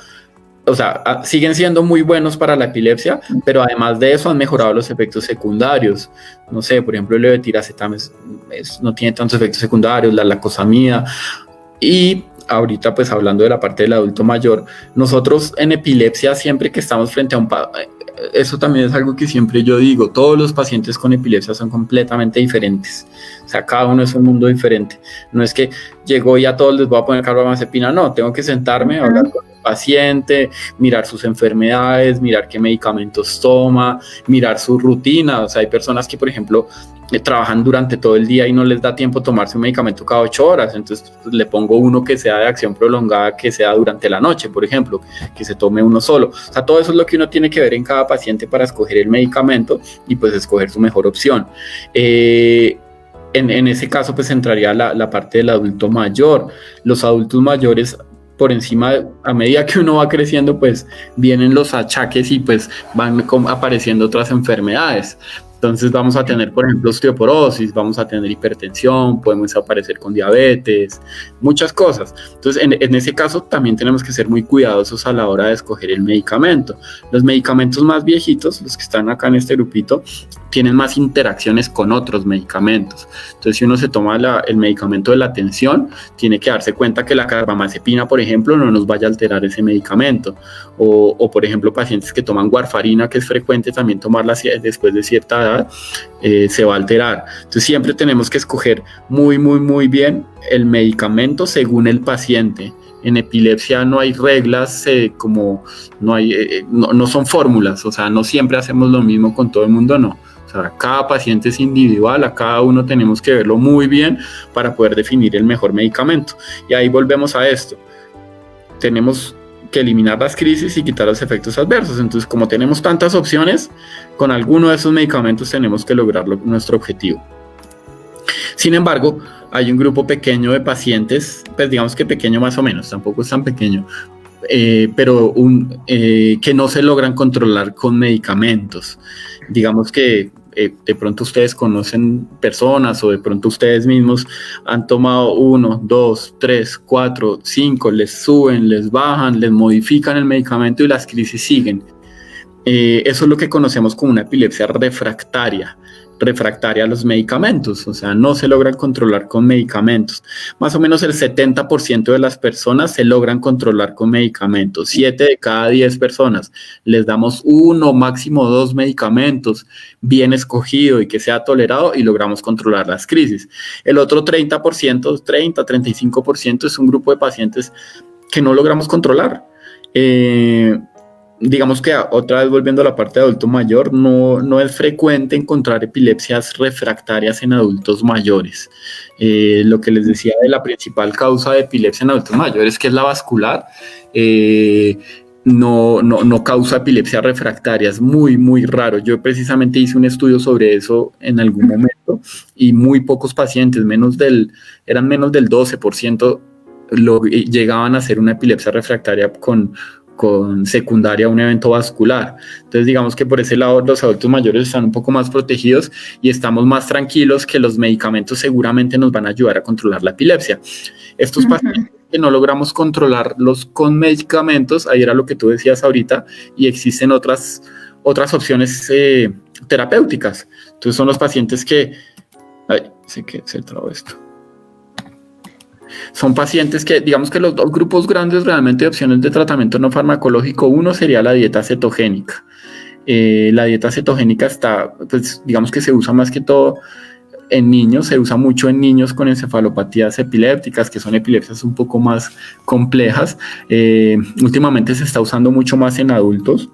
o sea, siguen siendo muy buenos para la epilepsia, pero además de eso han mejorado los efectos secundarios. No sé, por ejemplo, el levetiracetam no tiene tantos efectos secundarios, la lacosamida. Y ahorita, pues hablando de la parte del adulto mayor, nosotros en epilepsia, siempre que estamos frente a eso también es algo que siempre yo digo, todos los pacientes con epilepsia son completamente diferentes, o sea, cada uno es un mundo diferente. No es que llego y a todos les voy a poner carbamazepina, no, tengo que sentarme a hablar con el paciente, mirar sus enfermedades, mirar qué medicamentos toma, mirar su rutina. O sea, hay personas que, por ejemplo, trabajan durante todo el día y no les da tiempo tomarse un medicamento cada 8 horas, entonces pues, le pongo uno que sea de acción prolongada, que sea durante la noche, por ejemplo, que se tome uno solo. O sea, todo eso es lo que uno tiene que ver en cada paciente para escoger el medicamento y pues escoger su mejor opción. En ese caso pues entraría la parte del adulto mayor. Los adultos mayores, por encima, a medida que uno va creciendo, pues vienen los achaques y pues van apareciendo otras enfermedades. Entonces vamos a tener, por ejemplo, osteoporosis, vamos a tener hipertensión, podemos aparecer con diabetes, muchas cosas. Entonces, en ese caso también tenemos que ser muy cuidadosos a la hora de escoger el medicamento. Los medicamentos más viejitos, los que están acá en este grupito, tienen más interacciones con otros medicamentos. Entonces, si uno se toma el medicamento de la tensión, tiene que darse cuenta que la carbamazepina, por ejemplo, no nos vaya a alterar ese medicamento. O por ejemplo, pacientes que toman warfarina, que es frecuente también tomarla después de cierta edad, se va a alterar. Entonces siempre tenemos que escoger muy, muy, muy bien el medicamento según el paciente. En epilepsia no hay reglas, no son fórmulas, o sea, no siempre hacemos lo mismo con todo el mundo, no. O sea, cada paciente es individual, a cada uno tenemos que verlo muy bien para poder definir el mejor medicamento. Y ahí volvemos a esto. Tenemos que eliminar las crisis y quitar los efectos adversos. Entonces, como tenemos tantas opciones, con alguno de esos medicamentos tenemos que lograr nuestro objetivo. Sin embargo, hay un grupo pequeño de pacientes, pues digamos que pequeño más o menos, tampoco es tan pequeño, pero que no se logran controlar con medicamentos. Digamos que de pronto ustedes conocen personas o de pronto ustedes mismos han tomado 1, 2, 3, 4, 5, les suben, les bajan, les modifican el medicamento y las crisis siguen. Eso es lo que conocemos como una epilepsia refractaria. refractaria a los medicamentos, o sea, no se logran controlar con medicamentos. Más o menos el 70% de las personas se logran controlar con medicamentos. 7 de cada 10 personas les damos 1, máximo 2 medicamentos bien escogido y que sea tolerado y logramos controlar las crisis. El otro 30%, 30-35% es un grupo de pacientes que no logramos controlar. Digamos que otra vez volviendo a la parte de adulto mayor, no es frecuente encontrar epilepsias refractarias en adultos mayores. Lo que les decía de la principal causa de epilepsia en adultos mayores, que es la vascular, no causa epilepsia refractaria, es muy, muy raro. Yo precisamente hice un estudio sobre eso en algún momento y muy pocos pacientes, eran menos del 12%, llegaban a ser una epilepsia refractaria con secundaria a un evento vascular. Entonces digamos que por ese lado los adultos mayores están un poco más protegidos y estamos más tranquilos que los medicamentos seguramente nos van a ayudar a controlar la epilepsia. Estos pacientes que no logramos controlarlos con medicamentos, ahí era lo que tú decías ahorita, y existen otras opciones terapéuticas. Entonces son los pacientes que... Ay, sé que se trabó esto. Son pacientes que, digamos que los dos grupos grandes realmente de opciones de tratamiento no farmacológico, uno sería la dieta cetogénica. La dieta cetogénica pues digamos que se usa más que todo en niños, se usa mucho en niños con encefalopatías epilépticas, que son epilepsias un poco más complejas. Últimamente se está usando mucho más en adultos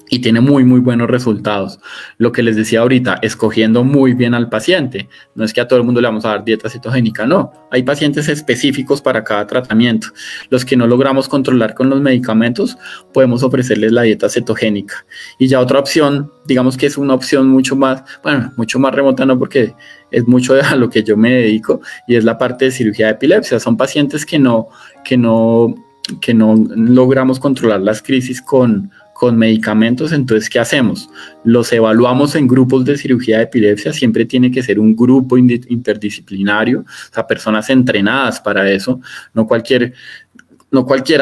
y tiene muy, muy buenos resultados. Lo que les decía ahorita, escogiendo muy bien al paciente. No es que a todo el mundo le vamos a dar dieta cetogénica, no. Hay pacientes específicos para cada tratamiento. Los que no logramos controlar con los medicamentos, podemos ofrecerles la dieta cetogénica. Y ya otra opción, digamos que es una opción mucho más remota, no, porque es mucho a lo que yo me dedico, y es la parte de cirugía de epilepsia. Son pacientes que no logramos controlar las crisis con medicamentos. Entonces, ¿qué hacemos? Los evaluamos en grupos de cirugía de epilepsia. Siempre tiene que ser un grupo interdisciplinario, o sea, personas entrenadas para eso. No cualquiera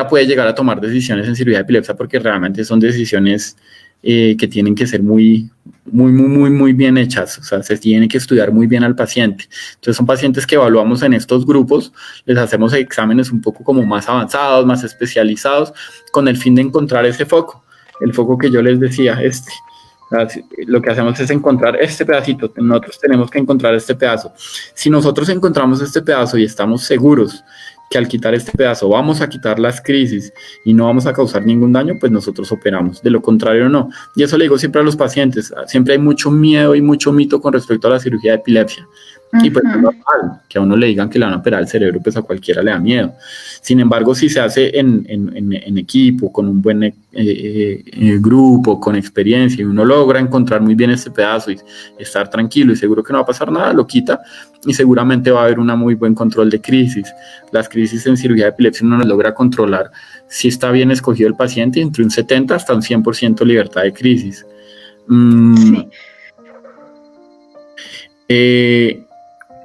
puede llegar a tomar decisiones en cirugía de epilepsia, porque realmente son decisiones que tienen que ser muy, muy, muy, muy, muy bien hechas. O sea, se tiene que estudiar muy bien al paciente. Entonces son pacientes que evaluamos en estos grupos, les hacemos exámenes un poco como más avanzados, más especializados, con el fin de encontrar ese foco. El foco que yo les decía, lo que hacemos es encontrar este pedacito. Nosotros tenemos que encontrar este pedazo. Si nosotros encontramos este pedazo y estamos seguros que al quitar este pedazo vamos a quitar las crisis y no vamos a causar ningún daño, pues nosotros operamos. De lo contrario, no. Y eso le digo siempre a los pacientes. Siempre hay mucho miedo y mucho mito con respecto a la cirugía de epilepsia. Y pues es normal que a uno le digan que le van a operar el cerebro, pues a cualquiera le da miedo. Sin embargo, si se hace en equipo, con un buen grupo, con experiencia, y uno logra encontrar muy bien este pedazo y estar tranquilo y seguro que no va a pasar nada, lo quita y seguramente va a haber un muy buen control de crisis. Las crisis en cirugía de epilepsia uno las logra controlar si está bien escogido el paciente, entre un 70 hasta un 100% libertad de crisis. Sí.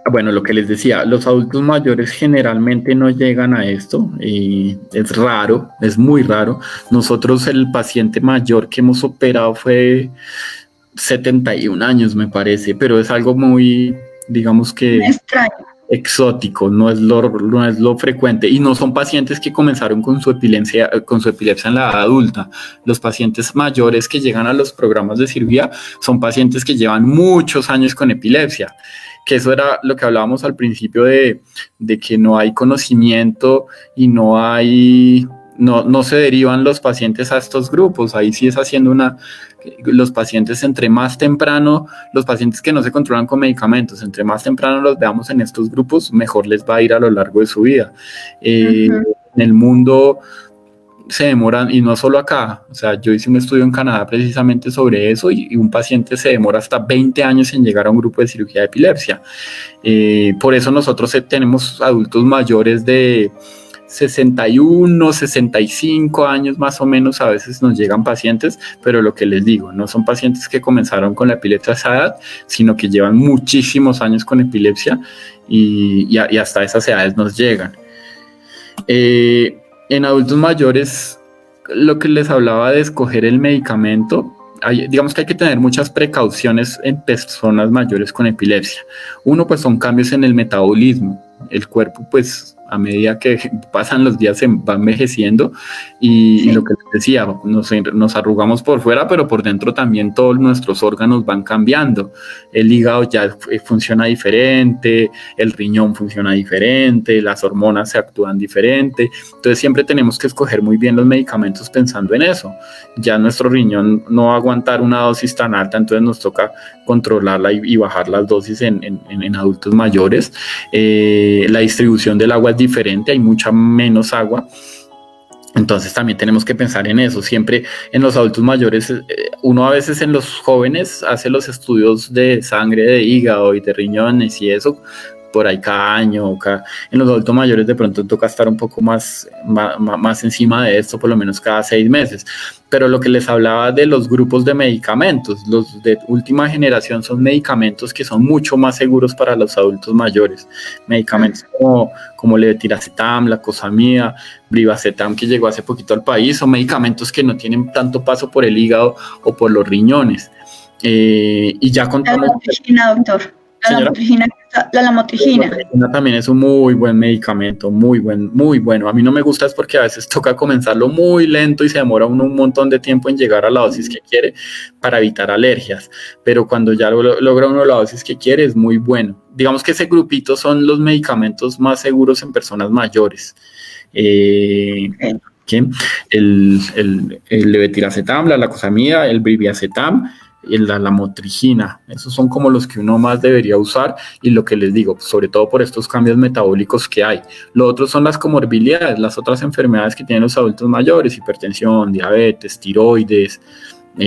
Bueno, lo que les decía, los adultos mayores generalmente no llegan a esto, es raro, es muy raro. Nosotros el paciente mayor que hemos operado fue 71 años, me parece, pero es algo muy, digamos que... extraño. Exótico, no es lo frecuente, y no son pacientes que comenzaron con su epilepsia en la edad adulta. Los pacientes mayores que llegan a los programas de cirugía son pacientes que llevan muchos años con epilepsia, que eso era lo que hablábamos al principio de que no hay conocimiento y no se derivan los pacientes a estos grupos. Ahí sí es haciendo los pacientes entre más temprano, los pacientes que no se controlan con medicamentos, entre más temprano los veamos en estos grupos, mejor les va a ir a lo largo de su vida. En el mundo se demoran, y no solo acá, o sea, yo hice un estudio en Canadá precisamente sobre eso, y un paciente se demora hasta 20 años en llegar a un grupo de cirugía de epilepsia. Por eso nosotros tenemos adultos mayores de 61, 65 años más o menos, a veces nos llegan pacientes, pero lo que les digo, no son pacientes que comenzaron con la epilepsia a esa edad, sino que llevan muchísimos años con epilepsia y hasta esas edades nos llegan. En adultos mayores, lo que les hablaba de escoger el medicamento, digamos que hay que tener muchas precauciones en personas mayores con epilepsia. Uno, pues son cambios en el metabolismo. El cuerpo, pues a medida que pasan los días se va envejeciendo y lo que les decía, nos arrugamos por fuera, pero por dentro también todos nuestros órganos van cambiando. El hígado ya funciona diferente, el riñón funciona diferente, las hormonas se actúan diferente. Entonces siempre tenemos que escoger muy bien los medicamentos pensando en eso. Ya nuestro riñón no va a aguantar una dosis tan alta, entonces nos toca controlarla y bajar las dosis en adultos mayores. La distribución del agua es diferente, hay mucha menos agua, entonces también tenemos que pensar en eso. Siempre en los adultos mayores, uno a veces en los jóvenes hace los estudios de sangre, de hígado y de riñones y eso por ahí cada año, en los adultos mayores de pronto toca estar un poco más encima de esto, por lo menos cada 6 meses. Pero lo que les hablaba de los grupos de medicamentos, los de última generación son medicamentos que son mucho más seguros para los adultos mayores. Medicamentos como levetiracetam, lacosamida, brivacetam, que llegó hace poquito al país, son medicamentos que no tienen tanto paso por el hígado o por los riñones. Y ya contamos... Doctor. La lamotrigina también es un muy buen medicamento, muy bueno. A mí no me gusta es porque a veces toca comenzarlo muy lento y se demora uno un montón de tiempo en llegar a la dosis que quiere para evitar alergias, pero cuando ya logra uno la dosis que quiere es muy bueno. Digamos que ese grupito son los medicamentos más seguros en personas mayores. El levetiracetam, la lacosamida, el briviacetam y la lamotrigina, esos son como los que uno más debería usar, y lo que les digo, sobre todo por estos cambios metabólicos que hay. Lo otro son las comorbilidades, las otras enfermedades que tienen los adultos mayores: hipertensión, diabetes, tiroides,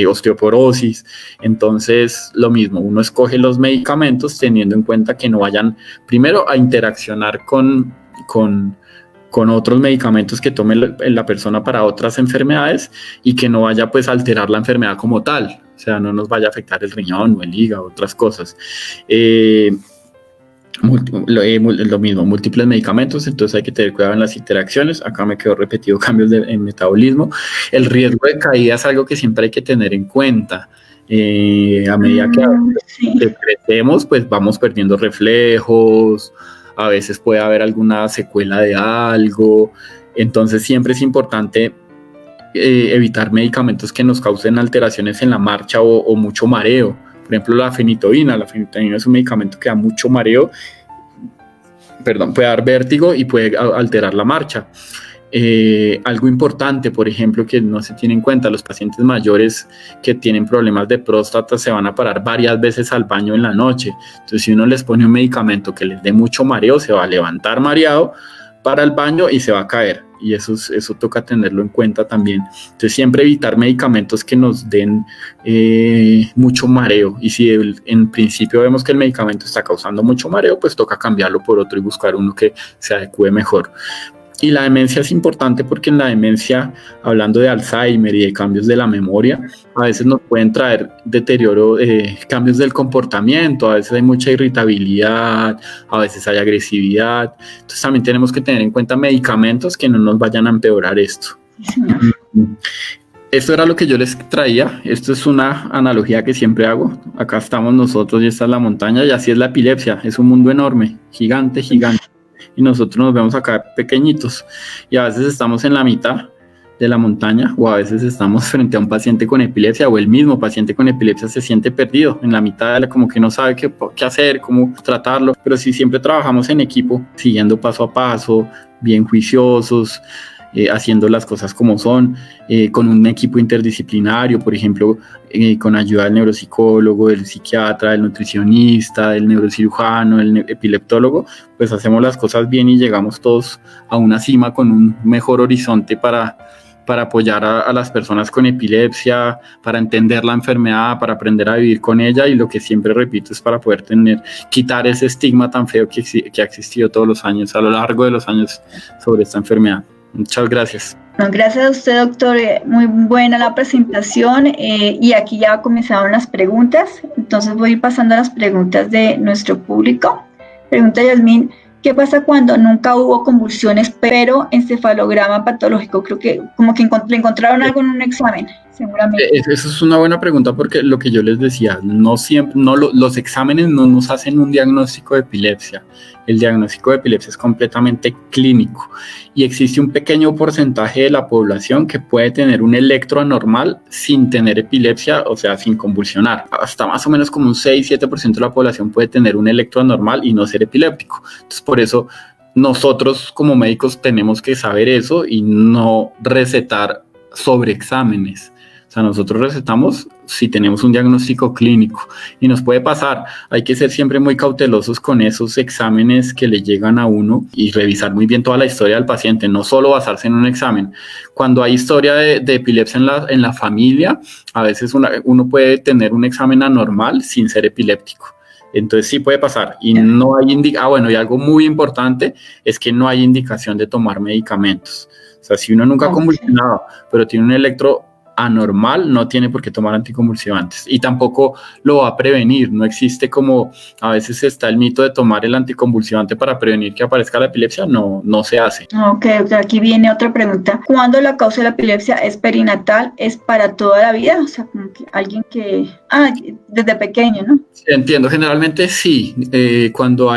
osteoporosis. Entonces lo mismo, uno escoge los medicamentos teniendo en cuenta que no vayan primero a interaccionar con otros medicamentos que tome la persona para otras enfermedades, y que no vaya pues a alterar la enfermedad como tal, o sea, no nos vaya a afectar el riñón o el hígado, otras cosas. Lo mismo, múltiples medicamentos, entonces hay que tener cuidado en las interacciones. Acá me quedó repetido cambios en metabolismo. El riesgo de caída es algo que siempre hay que tener en cuenta. A medida que crecemos, pues vamos perdiendo reflejos, a veces puede haber alguna secuela de algo, entonces siempre es importante evitar medicamentos que nos causen alteraciones en la marcha o mucho mareo. Por ejemplo, la fenitoína es un medicamento que da mucho mareo, puede dar vértigo y puede alterar la marcha. Algo importante, por ejemplo, que no se tiene en cuenta: los pacientes mayores que tienen problemas de próstata se van a parar varias veces al baño en la noche. Entonces, si uno les pone un medicamento que les dé mucho mareo, se va a levantar mareado para el baño y se va a caer, y eso toca tenerlo en cuenta también. Entonces siempre evitar medicamentos que nos den mucho mareo, y si en principio vemos que el medicamento está causando mucho mareo, pues toca cambiarlo por otro y buscar uno que se adecue mejor. Y la demencia es importante porque en la demencia, hablando de Alzheimer y de cambios de la memoria, a veces nos pueden traer deterioro, cambios del comportamiento, a veces hay mucha irritabilidad, a veces hay agresividad. Entonces también tenemos que tener en cuenta medicamentos que no nos vayan a empeorar esto. Sí. Esto era lo que yo les traía. Esto es una analogía que siempre hago. Acá estamos nosotros y esta es la montaña, y así es la epilepsia. Es un mundo enorme, gigante. Y nosotros nos vemos acá pequeñitos, y a veces estamos en la mitad de la montaña, o a veces estamos frente a un paciente con epilepsia, o el mismo paciente con epilepsia se siente perdido en la mitad, como que no sabe qué hacer, cómo tratarlo. Pero si siempre trabajamos en equipo, siguiendo paso a paso, bien juiciosos, haciendo las cosas como son, con un equipo interdisciplinario, por ejemplo, con ayuda del neuropsicólogo, del psiquiatra, del nutricionista, del neurocirujano, del epileptólogo, pues hacemos las cosas bien y llegamos todos a una cima con un mejor horizonte para apoyar a las personas con epilepsia, para entender la enfermedad, para aprender a vivir con ella, y lo que siempre repito es para poder quitar ese estigma tan feo que ha existido todos los años, a lo largo de los años, sobre esta enfermedad. Muchas gracias. Gracias a usted, doctor. Muy buena la presentación, y aquí ya comenzaron las preguntas. Entonces voy a ir pasando a las preguntas de nuestro público. Pregunta Yasmín: ¿qué pasa cuando nunca hubo convulsiones, pero encefalograma patológico? Creo que como que le encontraron algo en un examen. seguramente. Eso es una buena pregunta porque lo que yo les decía, no siempre, los exámenes no nos hacen un diagnóstico de epilepsia. El diagnóstico de epilepsia es completamente clínico y existe un pequeño porcentaje de la población que puede tener un electro anormal sin tener epilepsia, o sea, sin convulsionar. Hasta más o menos como un 6-7% de la población puede tener un electro anormal y no ser epiléptico. Entonces, por eso nosotros como médicos tenemos que saber eso y no recetar sobre exámenes. O sea, nosotros recetamos si tenemos un diagnóstico clínico y nos puede pasar. Hay que ser siempre muy cautelosos con esos exámenes que le llegan a uno y revisar muy bien toda la historia del paciente, no solo basarse en un examen. Cuando hay historia de epilepsia en la familia, a veces uno puede tener un examen anormal sin ser epiléptico. Entonces sí puede pasar y no hay y algo muy importante es que no hay indicación de tomar medicamentos. O sea, si uno nunca ha convulsionado, pero tiene un electro anormal, no tiene por qué tomar anticonvulsivantes y tampoco lo va a prevenir. No existe, como a veces está el mito de tomar el anticonvulsivante para prevenir que aparezca la epilepsia, no se hace. Ok, aquí viene otra pregunta. ¿Cuándo la causa de la epilepsia es perinatal? ¿Es para toda la vida? O sea, como que alguien que... desde pequeño, ¿no? Entiendo, generalmente sí. Cuando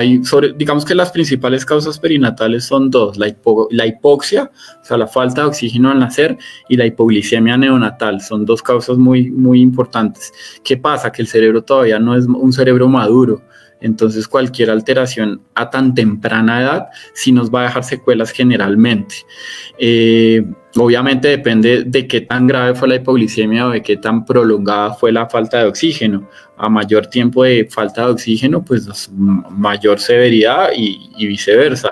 digamos que las principales causas perinatales son dos, la hipoxia, o sea, la falta de oxígeno al nacer, y la hipoglicemia neonatal. Son dos causas muy, muy importantes. ¿Qué pasa? Que el cerebro todavía no es un cerebro maduro. Entonces, cualquier alteración a tan temprana edad sí nos va a dejar secuelas generalmente. Obviamente depende de qué tan grave fue la hipoglicemia o de qué tan prolongada fue la falta de oxígeno. A mayor tiempo de falta de oxígeno, pues mayor severidad y viceversa.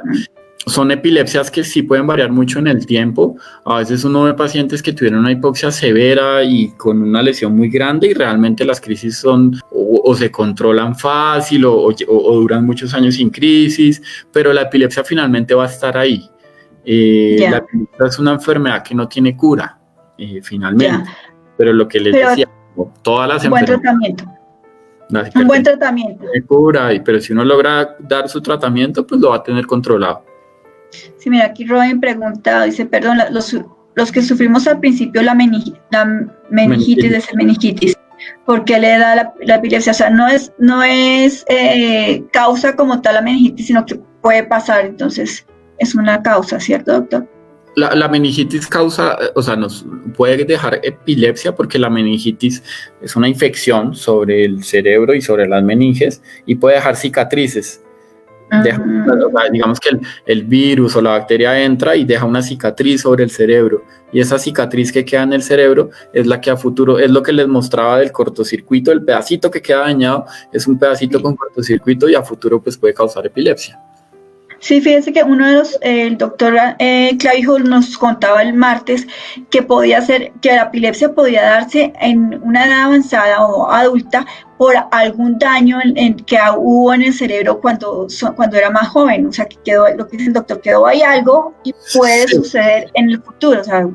Son epilepsias que sí pueden variar mucho en el tiempo. A veces uno ve pacientes que tuvieron una hipoxia severa y con una lesión muy grande y realmente las crisis son o se controlan fácil o duran muchos años sin crisis, pero la epilepsia finalmente va a estar ahí. La epilepsia es una enfermedad que no tiene cura, finalmente. Pero lo que les decía, todas las enfermedades... Un buen tratamiento. Tiene cura, pero si uno logra dar su tratamiento, pues lo va a tener controlado. Sí, mira, aquí Robin pregunta, dice, perdón, los que sufrimos al principio la meningitis, ¿por qué le da la epilepsia? O sea, no es causa como tal la meningitis, sino que puede pasar, entonces es una causa, ¿cierto, doctor? La meningitis causa, o sea, nos puede dejar epilepsia porque la meningitis es una infección sobre el cerebro y sobre las meninges y puede dejar cicatrices. Digamos que el virus o la bacteria entra y deja una cicatriz sobre el cerebro y esa cicatriz que queda en el cerebro es la que a futuro, es lo que les mostraba del cortocircuito, el pedacito que queda dañado es un pedacito con cortocircuito y a futuro pues puede causar epilepsia. Sí, fíjense que el doctor Clavijo nos contaba el martes que la epilepsia podía darse en una edad avanzada o adulta por algún daño que hubo en el cerebro cuando era más joven. O sea, que quedó, lo que dice el doctor, quedó ahí algo y puede suceder en el futuro. O sea,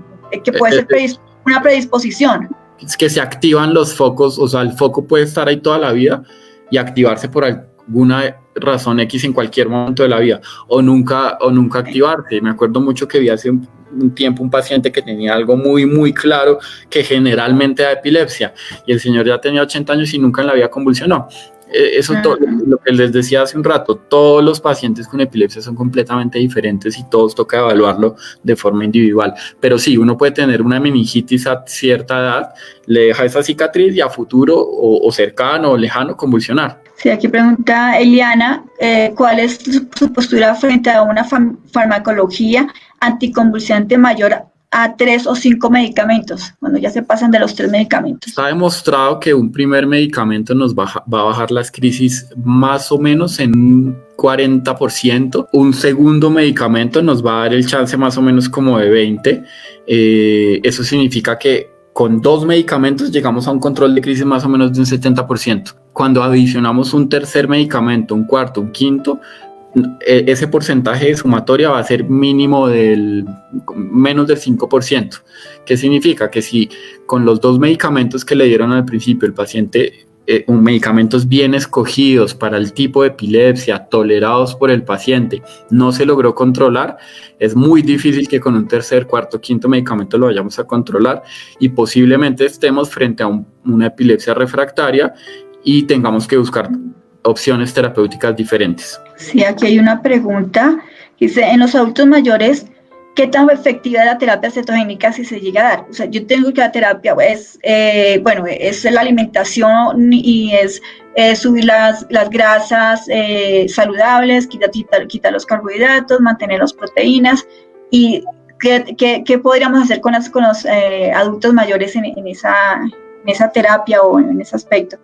que puede ser una predisposición. Es que se activan los focos, o sea, el foco puede estar ahí toda la vida y activarse por alguna razón X en cualquier momento de la vida o nunca activarse. Me acuerdo mucho que vi hace un tiempo un paciente que tenía algo muy muy claro que generalmente da epilepsia y el señor ya tenía 80 años y nunca en la vida convulsionó. Eso todo lo que les decía hace un rato, todos los pacientes con epilepsia son completamente diferentes y todos toca evaluarlo de forma individual, pero sí, uno puede tener una meningitis a cierta edad, le deja esa cicatriz y a futuro o cercano o lejano convulsionar. Sí, aquí pregunta Eliana, ¿cuál es su postura frente a una farmacología anticonvulsivante mayor a 3 o 5 medicamentos, cuando ya se pasan de los 3 medicamentos? Está demostrado que un primer medicamento nos va a bajar las crisis más o menos en un 40%, un segundo medicamento nos va a dar el chance más o menos como de 20%, eso significa que con 2 medicamentos llegamos a un control de crisis más o menos de un 70%. Cuando adicionamos un tercer medicamento, un cuarto, un quinto, ese porcentaje de sumatoria va a ser mínimo menos del 5%. ¿Qué significa? Que si con los 2 medicamentos que le dieron al principio el paciente medicamentos bien escogidos para el tipo de epilepsia, tolerados por el paciente, no se logró controlar, es muy difícil que con un tercer, cuarto, quinto medicamento lo vayamos a controlar y posiblemente estemos frente a una epilepsia refractaria y tengamos que buscar opciones terapéuticas diferentes. Sí, aquí hay una pregunta. Dice, en los adultos mayores, ¿qué tan efectiva es la terapia cetogénica si se llega a dar? O sea, yo tengo que la terapia es la alimentación y es subir las grasas saludables, quitar los carbohidratos, mantener las proteínas. ¿Y qué podríamos hacer con los adultos mayores en esa terapia o en ese aspecto?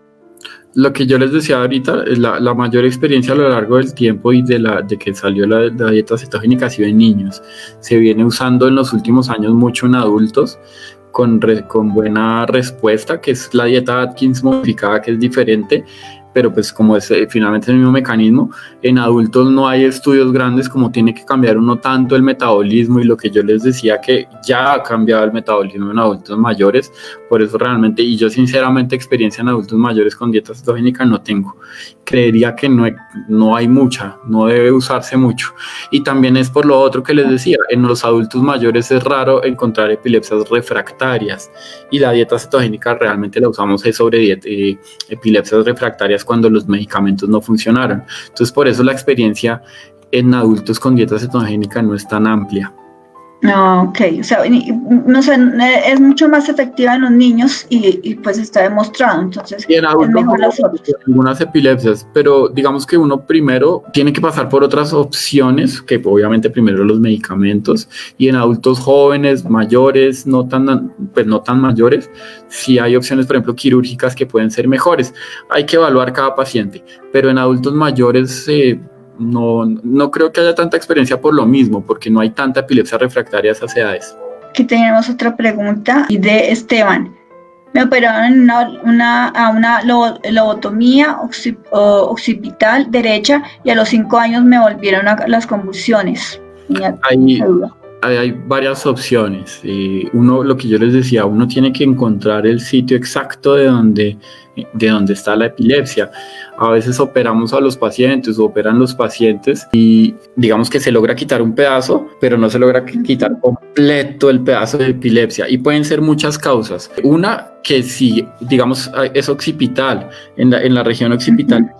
Lo que yo les decía ahorita, la mayor experiencia a lo largo del tiempo y de que salió la dieta cetogénica ha sido en niños. Se viene usando en los últimos años mucho en adultos con buena respuesta, que es la dieta Atkins modificada, que es diferente, pero pues como es finalmente el mismo mecanismo. En adultos no hay estudios grandes, como tiene que cambiar uno tanto el metabolismo, y lo que yo les decía que ya ha cambiado el metabolismo en adultos mayores, por eso realmente, y yo sinceramente experiencia en adultos mayores con dieta cetogénica no tengo, creería que no hay mucha, no debe usarse mucho, y también es por lo otro que les decía, en los adultos mayores es raro encontrar epilepsias refractarias, y la dieta cetogénica realmente la usamos sobre epilepsias refractarias cuando los medicamentos no funcionaron. Entonces por eso la experiencia en adultos con dieta cetogénica no es tan amplia. Ok, o sea, es mucho más efectiva en los niños y pues está demostrado, entonces y en adultos es mejor las otras. Algunas epilepsias, pero digamos que uno primero tiene que pasar por otras opciones, que obviamente primero los medicamentos, y en adultos jóvenes, mayores, no tan mayores, sí hay opciones, por ejemplo, quirúrgicas que pueden ser mejores. Hay que evaluar cada paciente, pero en adultos mayores no creo que haya tanta experiencia por lo mismo, porque no hay tanta epilepsia refractaria a esas edades. Aquí tenemos otra pregunta de Esteban. Me operaron una lobotomía occipital derecha y a los 5 años me volvieron las convulsiones. Hay varias opciones. Lo que yo les decía, uno tiene que encontrar el sitio exacto de donde está la epilepsia. A veces operamos a los pacientes o operan los pacientes y digamos que se logra quitar un pedazo, pero no se logra quitar completo el pedazo de epilepsia, y pueden ser muchas causas. Una, que si digamos es occipital, en la región occipital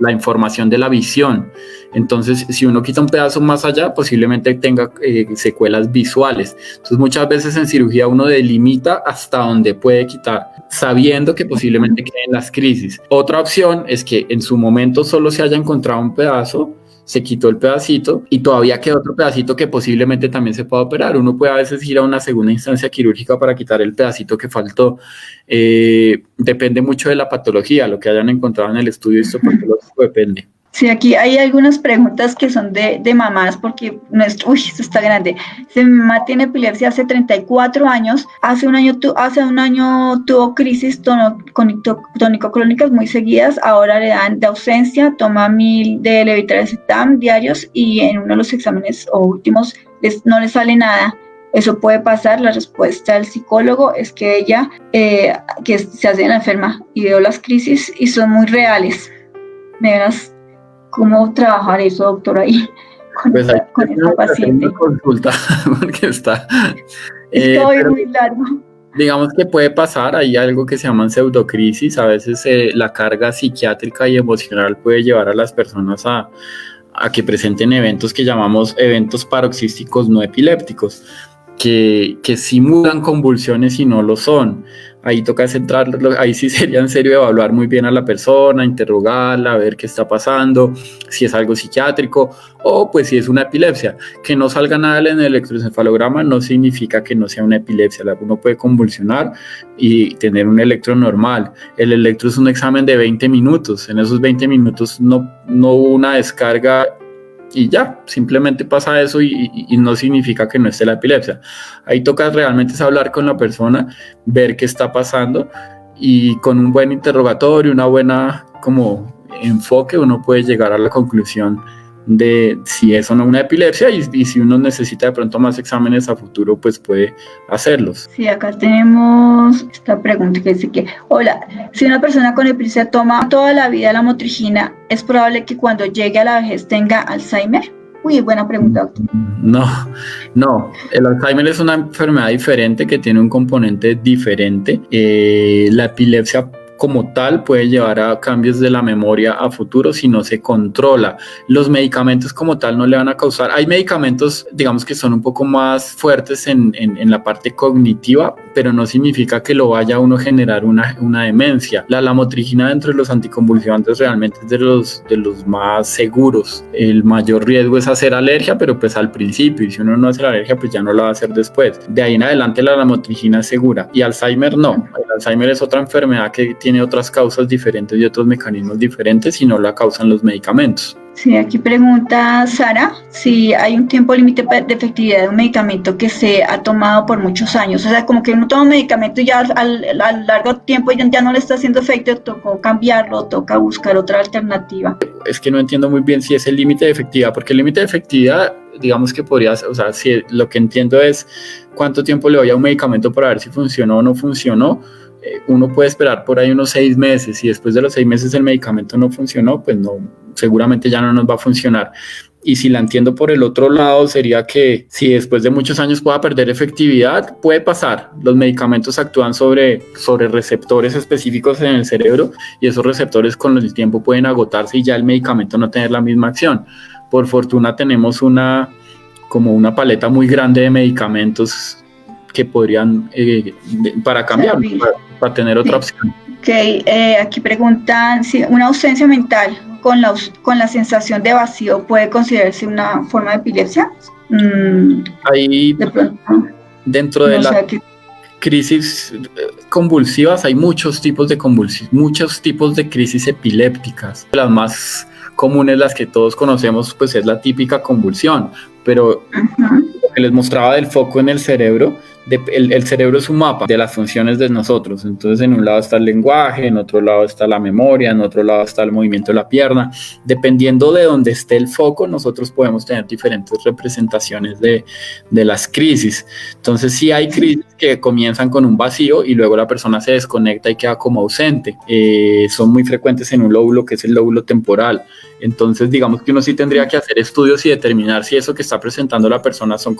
la información de la visión. Entonces, si uno quita un pedazo más allá, posiblemente tenga secuelas visuales. Entonces, muchas veces en cirugía uno delimita hasta donde puede quitar, sabiendo que posiblemente queden las crisis. Otra opción es que en su momento solo se haya encontrado un pedazo, se quitó el pedacito y todavía queda otro pedacito que posiblemente también se pueda operar. Uno puede a veces ir a una segunda instancia quirúrgica para quitar el pedacito que faltó. Depende mucho de la patología, lo que hayan encontrado en el estudio histopatológico depende. Sí, aquí hay algunas preguntas que son de mamás, porque esto está grande. Mi mamá tiene epilepsia hace 34 años, hace un año tuvo crisis tónico-clónicas muy seguidas, ahora le dan de ausencia, toma 1000 de levetiracetam diarios y en uno de los exámenes últimos no le sale nada. Eso puede pasar. La respuesta del psicólogo es que ella que se hace la enferma y veo las crisis y son muy reales. ¿Me verás cómo trabajar eso, doctor, ahí con esta paciente? Consulta, porque está muy largo. Digamos que puede pasar, hay algo que se llaman pseudocrisis. A veces la carga psiquiátrica y emocional puede llevar a las personas a que presenten eventos que llamamos eventos paroxísticos no epilépticos, que simulan convulsiones y no lo son. Ahí toca ahí sí sería en serio evaluar muy bien a la persona, interrogarla, ver qué está pasando, si es algo psiquiátrico o pues si es una epilepsia. Que no salga nada en el electroencefalograma no significa que no sea una epilepsia. Uno puede convulsionar y tener un electro normal. El electro es un examen de 20 minutos. En esos 20 minutos no hubo una descarga y ya, simplemente pasa eso y no significa que no esté la epilepsia. Ahí toca realmente hablar con la persona, ver qué está pasando, y con un buen interrogatorio, una buena como enfoque, uno puede llegar a la conclusión de si es o no una epilepsia y si uno necesita de pronto más exámenes a futuro, pues puede hacerlos. Sí, acá tenemos esta pregunta que dice que, hola, si una persona con epilepsia toma toda la vida la motrigina, ¿es probable que cuando llegue a la vejez tenga Alzheimer? Uy, buena pregunta, doctor. No, el Alzheimer es una enfermedad diferente que tiene un componente diferente. La epilepsia como tal puede llevar a cambios de la memoria a futuro si no se controla. Los medicamentos como tal no le van a causar. Hay medicamentos, digamos, que son un poco más fuertes en la parte cognitiva, pero no significa que lo vaya a uno a generar una demencia. La lamotrigina dentro de los anticonvulsivantes realmente es de los más seguros. El mayor riesgo es hacer alergia, pero pues al principio, y si uno no hace la alergia, pues ya no la va a hacer después. De ahí en adelante la lamotrigina es segura. Y Alzheimer no. El Alzheimer es otra enfermedad que tiene otras causas diferentes y otros mecanismos diferentes y no la causan los medicamentos. Sí, aquí pregunta Sara si hay un tiempo límite de efectividad de un medicamento que se ha tomado por muchos años. O sea, como que uno toma un medicamento y ya al largo tiempo ya no le está haciendo efecto, tocó cambiarlo, toca buscar otra alternativa. Es que no entiendo muy bien si es el límite de efectividad, porque el límite de efectividad, digamos que podría, o sea, si lo que entiendo es cuánto tiempo le doy a un medicamento para ver si funcionó o no funcionó. Uno puede esperar por ahí unos 6 meses y después de los 6 meses el medicamento no funcionó, pues no, seguramente ya no nos va a funcionar. Y si la entiendo por el otro lado, sería que si después de muchos años pueda perder efectividad, puede pasar. Los medicamentos actúan sobre receptores específicos en el cerebro y esos receptores con el tiempo pueden agotarse y ya el medicamento no tener la misma acción. Por fortuna tenemos como una paleta muy grande de medicamentos que podrían para cambiar, para tener otra opción. Ok, aquí preguntan si una ausencia mental con la sensación de vacío puede considerarse una forma de epilepsia. Ahí, de pronto, dentro de las crisis convulsivas hay muchos tipos de crisis epilépticas. Las más comunes, las que todos conocemos, pues es la típica convulsión, pero lo que les mostraba del foco en el cerebro, el cerebro es un mapa de las funciones de nosotros. Entonces en un lado está el lenguaje, en otro lado está la memoria, en otro lado está el movimiento de la pierna. Dependiendo de dónde esté el foco, nosotros podemos tener diferentes representaciones de las crisis. Entonces sí hay crisis que comienzan con un vacío y luego la persona se desconecta y queda como ausente. Son muy frecuentes en un lóbulo que es el lóbulo temporal. Entonces digamos que uno sí tendría que hacer estudios y determinar si eso que está presentando la persona son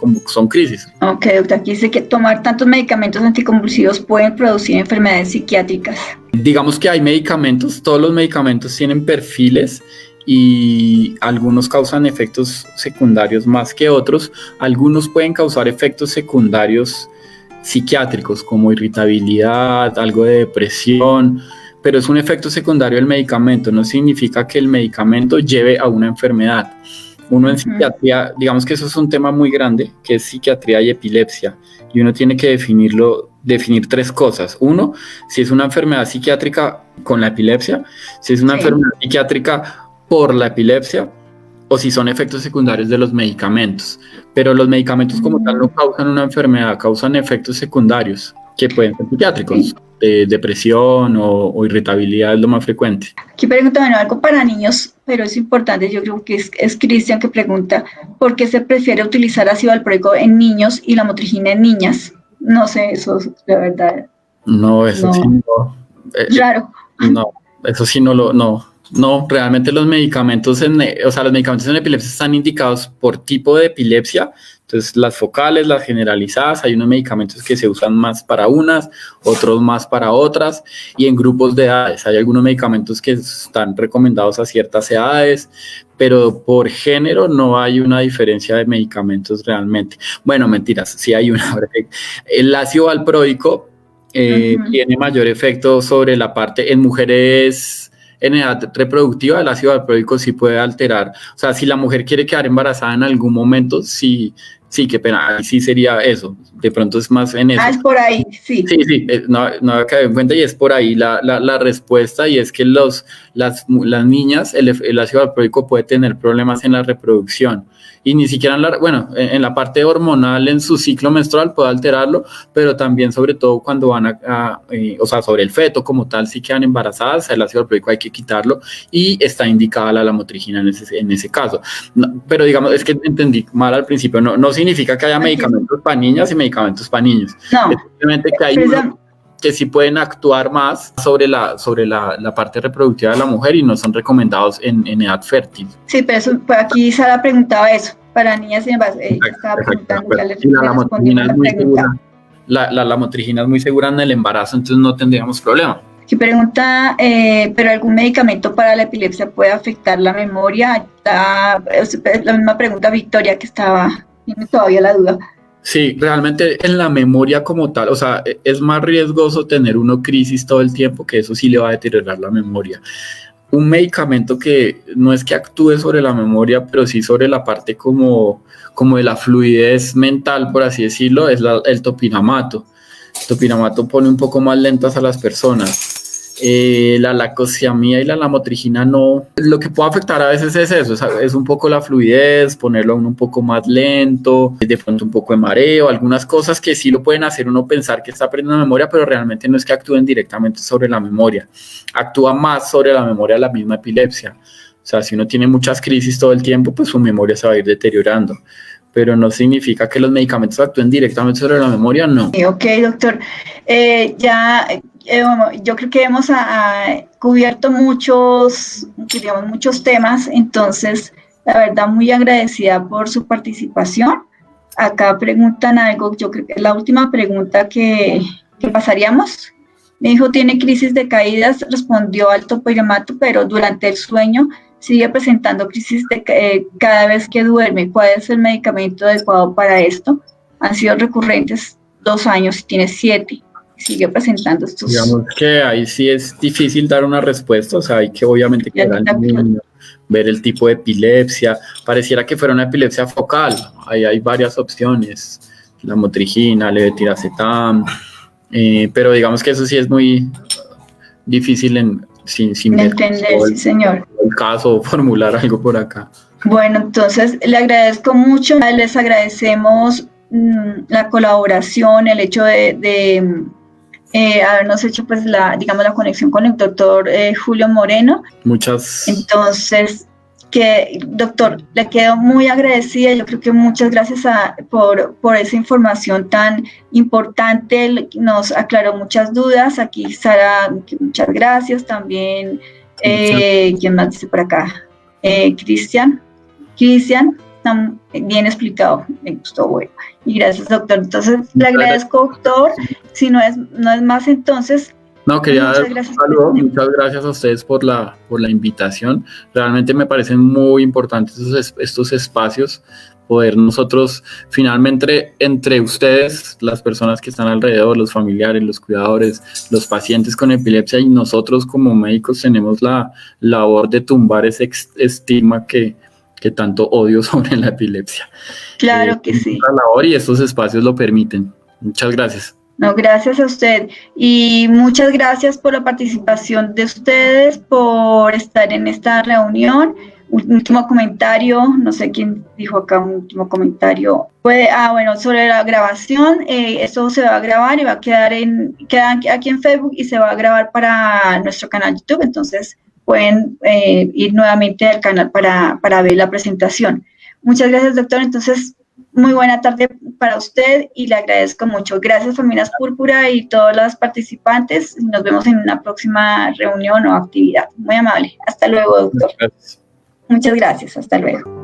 crisis. Ok, doctor, aquí dice que tomar tantos medicamentos anticonvulsivos pueden producir enfermedades psiquiátricas. Digamos que hay medicamentos, todos los medicamentos tienen perfiles y algunos causan efectos secundarios más que otros. Algunos pueden causar efectos secundarios psiquiátricos como irritabilidad, algo de depresión, pero es un efecto secundario del medicamento, no significa que el medicamento lleve a una enfermedad. Uno en psiquiatría, digamos que eso es un tema muy grande, que es psiquiatría y epilepsia, y uno tiene que definir 3 cosas. Uno, si es una enfermedad psiquiátrica con la epilepsia, si es una enfermedad psiquiátrica por la epilepsia, o si son efectos secundarios de los medicamentos. Pero los medicamentos como tal no causan una enfermedad, causan efectos secundarios que pueden ser psiquiátricos. Depresión o irritabilidad es lo más frecuente. Aquí pregunta, bueno, algo para niños, pero es importante, yo creo que es Cristian que pregunta, ¿por qué se prefiere utilizar ácido valproico en niños y la motrigina en niñas? No sé, eso la verdad. No, eso sí no. Claro. No, eso sí no, realmente los medicamentos los medicamentos en epilepsia están indicados por tipo de epilepsia. Entonces las focales, las generalizadas, hay unos medicamentos que se usan más para unas, otros más para otras, y en grupos de edades. Hay algunos medicamentos que están recomendados a ciertas edades, pero por género no hay una diferencia de medicamentos realmente. Bueno, mentiras, sí hay una. El ácido valproico tiene mayor efecto sobre la parte en mujeres. En edad reproductiva, el ácido valproico sí puede alterar. O sea, si la mujer quiere quedar embarazada en algún momento, sí Sí, qué pena, ahí sí sería eso, de pronto es más en eso. Es por ahí, sí. Sí, no había caído en cuenta y es por ahí la respuesta, y es que las niñas, el ácido valproico puede tener problemas en la reproducción, y ni siquiera en la parte hormonal, en su ciclo menstrual puede alterarlo, pero también sobre todo cuando van o sea, sobre el feto como tal, si quedan embarazadas, el ácido valproico hay que quitarlo, y está indicada la lamotrigina en ese caso. No, pero digamos, es que entendí mal al principio, no significa que haya medicamentos para niñas y medicamentos para niños. No. Es simplemente que hay que sí pueden actuar más sobre la parte reproductiva de la mujer y no son recomendados en edad fértil. Sí, pero eso, pues aquí Sara preguntaba eso, para niñas y estaba preguntando, ya le respondimos la pregunta. La lamotrigina es muy segura en el embarazo, entonces no tendríamos problema. Aquí pregunta, ¿pero algún medicamento para la epilepsia puede afectar la memoria? La misma pregunta Victoria, que tiene todavía la duda. Sí, realmente en la memoria como tal, o sea, es más riesgoso tener crisis todo el tiempo, que eso sí le va a deteriorar la memoria. Un medicamento que no es que actúe sobre la memoria, pero sí sobre la parte como de la fluidez mental, por así decirlo, es el topinamato. El topinamato pone un poco más lentas a las personas. La lacosiamida y la lamotrigina no. Lo que puede afectar a veces es eso, es un poco la fluidez, ponerlo un poco más lento, de pronto un poco de mareo, algunas cosas que sí lo pueden hacer uno pensar que está aprendiendo memoria, pero realmente no es que actúen directamente sobre la memoria, actúa más sobre la memoria de la misma epilepsia. O sea, si uno tiene muchas crisis todo el tiempo, pues su memoria se va a ir deteriorando, pero no significa que los medicamentos actúen directamente sobre la memoria, no. Ok, doctor. Yo creo que hemos cubierto muchos temas, entonces, la verdad, muy agradecida por su participación. Acá preguntan algo, yo creo que es la última pregunta que pasaríamos. Mi hijo tiene crisis de caídas, respondió al topinamato, pero durante el sueño sigue presentando crisis cada vez que duerme. ¿Cuál es el medicamento adecuado para esto? Han sido recurrentes 2 años y tiene 7. Sigue presentando estos. Digamos que ahí sí es difícil dar una respuesta, o sea, hay que obviamente ver el tipo de epilepsia. Pareciera que fuera una epilepsia focal, ahí hay varias opciones, lamotrigina, levetiracetam, pero digamos que eso sí es muy difícil sin ver entender, sí, señor. El caso o formular algo por acá. Bueno, entonces le agradezco mucho, les agradecemos la colaboración, el hecho de habernos hecho pues la conexión con el doctor Julio Moreno. Entonces, doctor, le quedo muy agradecida. Yo creo que muchas gracias por esa información tan importante, nos aclaró muchas dudas. Aquí Sara, muchas gracias también. ¿Quién más dice por acá? Cristian, está bien explicado, me gustó, bueno. Y gracias, doctor. Entonces, le agradezco, doctor. Si no es más, entonces... No, quería dar un saludo. Muchas gracias a ustedes por la invitación. Realmente me parecen muy importantes estos espacios, poder nosotros finalmente entre ustedes, las personas que están alrededor, los familiares, los cuidadores, los pacientes con epilepsia, y nosotros como médicos tenemos la labor de tumbar ese estigma que tanto odio sobre la epilepsia. Claro que sí. La labor y estos espacios lo permiten. Muchas gracias. No, gracias a usted. Y muchas gracias por la participación de ustedes, por estar en esta reunión. Un último comentario, no sé quién dijo acá un último comentario. Sobre la grabación, esto se va a grabar y va a queda aquí en Facebook y se va a grabar para nuestro canal YouTube, entonces pueden ir nuevamente al canal para ver la presentación. Muchas gracias, doctor. Entonces, muy buena tarde para usted y le agradezco mucho. Gracias, Familias Púrpura y todos los participantes. Nos vemos en una próxima reunión o actividad. Muy amable. Hasta luego, doctor. Muchas gracias. Hasta luego.